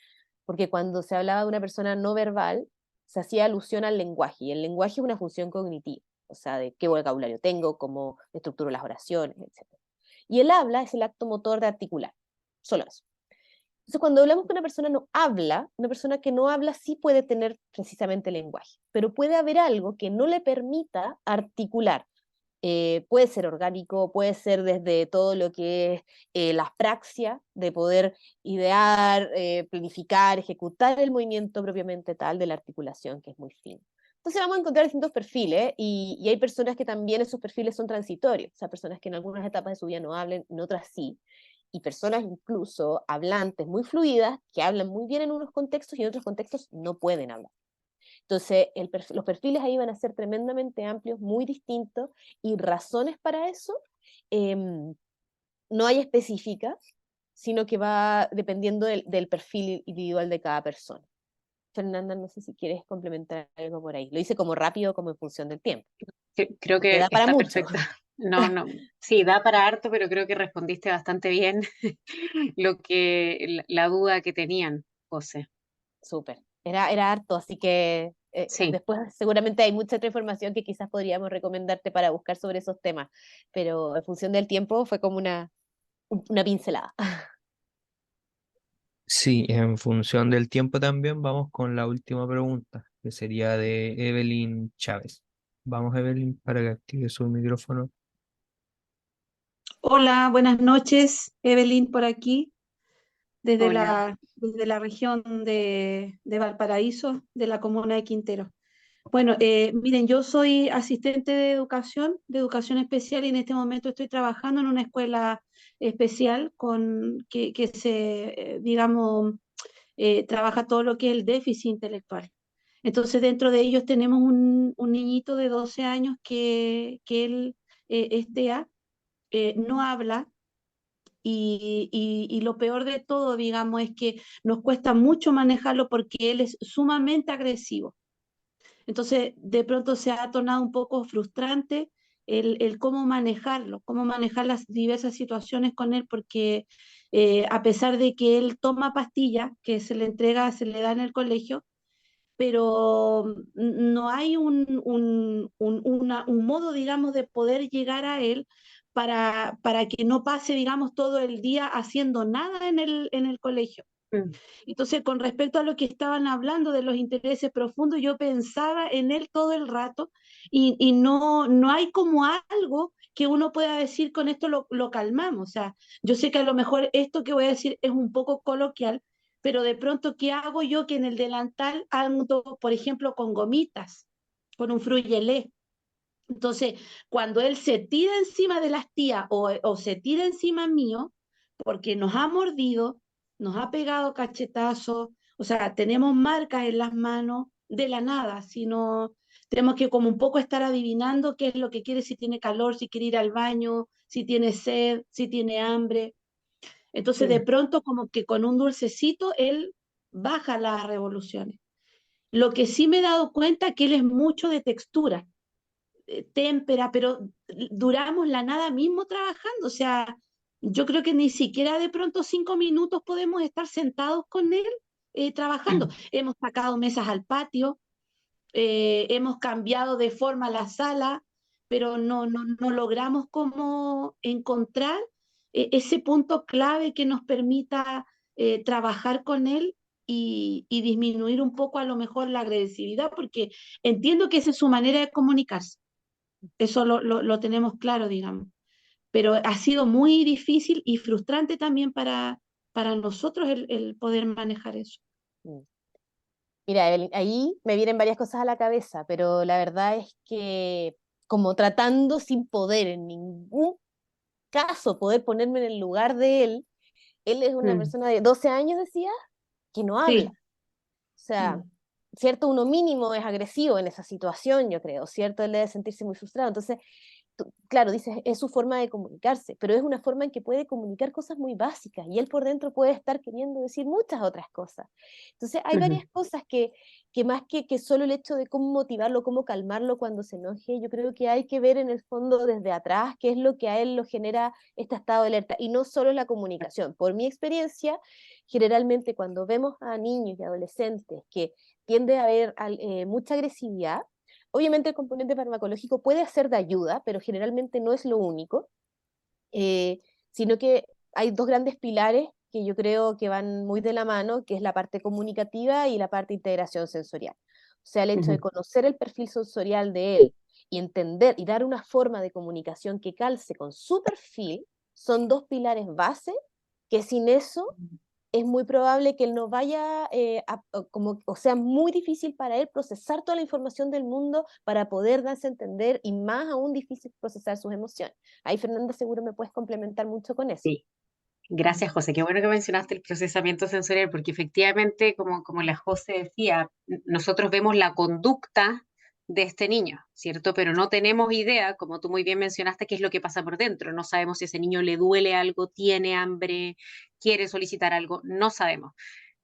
porque cuando se hablaba de una persona no verbal, se hacía alusión al lenguaje, y el lenguaje es una función cognitiva, o sea, de qué vocabulario tengo, cómo estructuro las oraciones, etc. Y el habla es el acto motor de articular, solo eso. Entonces, cuando hablamos que una persona no habla, una persona que no habla sí puede tener precisamente lenguaje, pero puede haber algo que no le permita articular. Puede ser orgánico, puede ser desde todo lo que es la praxia de poder idear, planificar, ejecutar el movimiento propiamente tal de la articulación, que es muy fino. Entonces vamos a encontrar distintos perfiles y hay personas que también esos perfiles son transitorios, o sea, personas que en algunas etapas de su vida no hablen, en otras sí, y personas incluso hablantes muy fluidas que hablan muy bien en unos contextos y en otros contextos no pueden hablar. Entonces, los perfiles ahí van a ser tremendamente amplios, muy distintos, y razones para eso no hay específicas, sino que va dependiendo del perfil individual de cada persona. Fernanda, no sé si quieres complementar algo por ahí. Lo hice como rápido, como en función del tiempo, Creo porque que da para está mucho. perfecta. No, no, sí, da para harto, pero creo que respondiste bastante bien la duda que tenían, José. Súper. Era harto, así que Sí. después seguramente hay mucha otra información que quizás podríamos recomendarte para buscar sobre esos temas, pero en función del tiempo fue como una pincelada. Sí, en función del tiempo también vamos con la última pregunta, que sería de Evelyn Chávez. Vamos, Evelyn, para que active su micrófono. Hola, buenas noches. Evelyn por aquí, Hola. desde la región de Valparaíso, de la comuna de Quintero. Bueno, miren, yo soy asistente de educación especial, y en este momento estoy trabajando en una escuela especial que digamos, trabaja todo lo que es el déficit intelectual. Entonces, dentro de ellos tenemos un niñito de 12 años que él es TEA, no habla, y lo peor de todo, digamos, es que nos cuesta mucho manejarlo porque él es sumamente agresivo. Entonces, de pronto se ha tornado un poco frustrante el cómo manejarlo, cómo manejar las diversas situaciones con él, porque a pesar de que él toma pastillas que se le entrega, se le da en el colegio, pero no hay un modo, digamos, de poder llegar a él para que no pase, digamos, todo el día haciendo nada en el colegio. Mm. Entonces, con respecto a lo que estaban hablando de los intereses profundos, yo pensaba en él todo el rato, y no hay como algo que uno pueda decir con esto lo calmamos. O sea, yo sé que a lo mejor esto que voy a decir es un poco coloquial, pero de pronto, ¿qué hago yo que en el delantal ando, por ejemplo, con gomitas, con un frugelé? Entonces, cuando él se tira encima de las tías o se tira encima mío, porque nos ha mordido, nos ha pegado cachetazos, o sea, tenemos marcas en las manos de la nada, sino tenemos que como un poco estar adivinando qué es lo que quiere, si tiene calor, si quiere ir al baño, si tiene sed, si tiene hambre. Entonces, de pronto, como que con un dulcecito, él baja las revoluciones. Lo que sí me he dado cuenta que él es mucho de textura, témpera, pero duramos la nada mismo trabajando. O sea, yo creo que ni siquiera de pronto 5 minutos podemos estar sentados con él trabajando. Hemos sacado mesas al patio, hemos cambiado de forma la sala, pero no logramos como encontrar ese punto clave que nos permita trabajar con él y disminuir un poco a lo mejor la agresividad, porque entiendo que esa es su manera de comunicarse. Eso lo tenemos claro, digamos. Pero ha sido muy difícil y frustrante también para nosotros el poder manejar eso. Mm. Mira, Evelyn, ahí me vienen varias cosas a la cabeza, pero la verdad es que como tratando sin poder en ningún caso poder ponerme en el lugar de él es una persona de 12 años, decía, que no habla. Sí. O sea, Mm. cierto, uno mínimo es agresivo en esa situación, yo creo, cierto, él debe sentirse muy frustrado. Entonces, claro, dices, es su forma de comunicarse, pero es una forma en que puede comunicar cosas muy básicas y él por dentro puede estar queriendo decir muchas otras cosas. Entonces, hay varias cosas que más que solo el hecho de cómo motivarlo, cómo calmarlo cuando se enoje, yo creo que hay que ver en el fondo desde atrás qué es lo que a él lo genera este estado de alerta y no solo la comunicación. Por mi experiencia, generalmente cuando vemos a niños y adolescentes que tiende a haber mucha agresividad, obviamente el componente farmacológico puede ser de ayuda, pero generalmente no es lo único, sino que hay dos grandes pilares que yo creo que van muy de la mano, que es la parte comunicativa y la parte de integración sensorial. O sea, el hecho de conocer el perfil sensorial de él y entender y dar una forma de comunicación que calce con su perfil, son dos pilares base que sin eso es muy probable que él no vaya, o sea, muy difícil para él procesar toda la información del mundo para poder darse a entender y más aún difícil procesar sus emociones. Ahí, Fernanda, seguro me puedes complementar mucho con eso. Sí, gracias, José. Qué bueno que mencionaste el procesamiento sensorial, porque efectivamente, como la José decía, nosotros vemos la conducta de este niño, ¿cierto? Pero no tenemos idea, como tú muy bien mencionaste, qué es lo que pasa por dentro. No sabemos si a ese niño le duele algo, tiene hambre, quiere solicitar algo, no sabemos.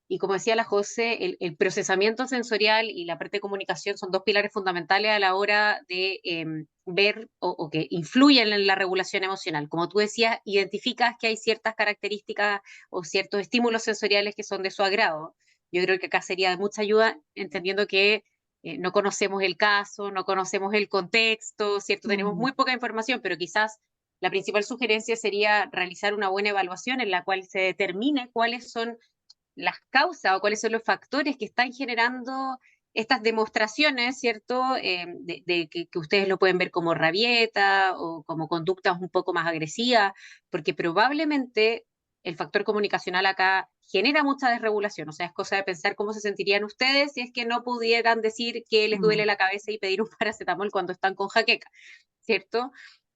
Y como decía la José, el procesamiento sensorial y la parte de comunicación son dos pilares fundamentales a la hora de ver o que influyen en la regulación emocional. Como tú decías, identificas que hay ciertas características o ciertos estímulos sensoriales que son de su agrado. Yo creo que acá sería de mucha ayuda entendiendo que no conocemos el caso, no conocemos el contexto, ¿cierto? Tenemos muy poca información, pero quizás la principal sugerencia sería realizar una buena evaluación en la cual se determine cuáles son las causas o cuáles son los factores que están generando estas demostraciones, ¿cierto? De que ustedes lo pueden ver como rabieta o como conductas un poco más agresivas, porque probablemente el factor comunicacional acá genera mucha desregulación, o sea, es cosa de pensar cómo se sentirían ustedes si es que no pudieran decir que les duele la cabeza y pedir un paracetamol cuando están con jaqueca, ¿cierto?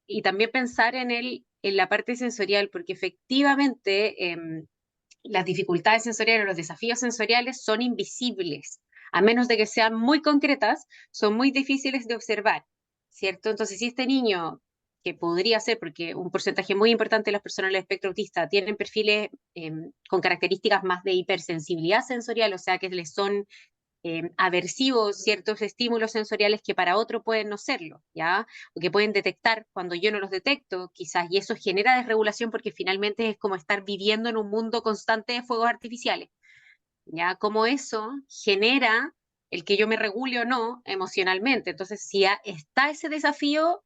Y también pensar en la parte sensorial, porque efectivamente las dificultades sensoriales, los desafíos sensoriales son invisibles, a menos de que sean muy concretas, son muy difíciles de observar, ¿cierto? Entonces, si este niño, que podría ser, porque un porcentaje muy importante de las personas del espectro autista tienen perfiles con características más de hipersensibilidad sensorial, o sea, que les son aversivos ciertos estímulos sensoriales que para otro pueden no serlo, ¿ya? O que pueden detectar cuando yo no los detecto, quizás, y eso genera desregulación porque finalmente es como estar viviendo en un mundo constante de fuegos artificiales, ¿ya? Como eso genera el que yo me regule o no emocionalmente. Entonces, si está ese desafío,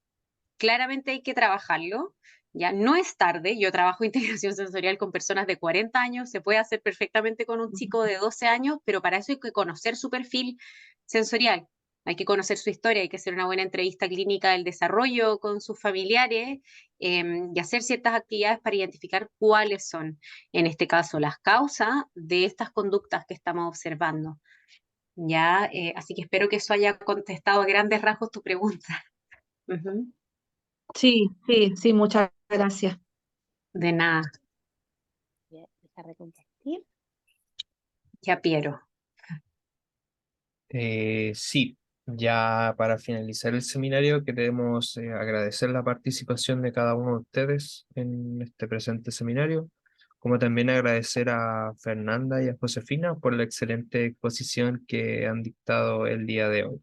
claramente hay que trabajarlo. Ya no es tarde, yo trabajo integración sensorial con personas de 40 años, se puede hacer perfectamente con un chico de 12 años, pero para eso hay que conocer su perfil sensorial. Hay que conocer su historia, hay que hacer una buena entrevista clínica del desarrollo con sus familiares y hacer ciertas actividades para identificar cuáles son, en este caso, las causas de estas conductas que estamos observando. Ya, así que espero que eso haya contestado a grandes rasgos tu pregunta. Ujú. Sí, sí, sí, muchas gracias. De nada, Voy a dejar de compartir. ya Piero. Sí, ya para finalizar el seminario queremos agradecer la participación de cada uno de ustedes en este presente seminario, como también agradecer a Fernanda y a Josefina por la excelente exposición que han dictado el día de hoy.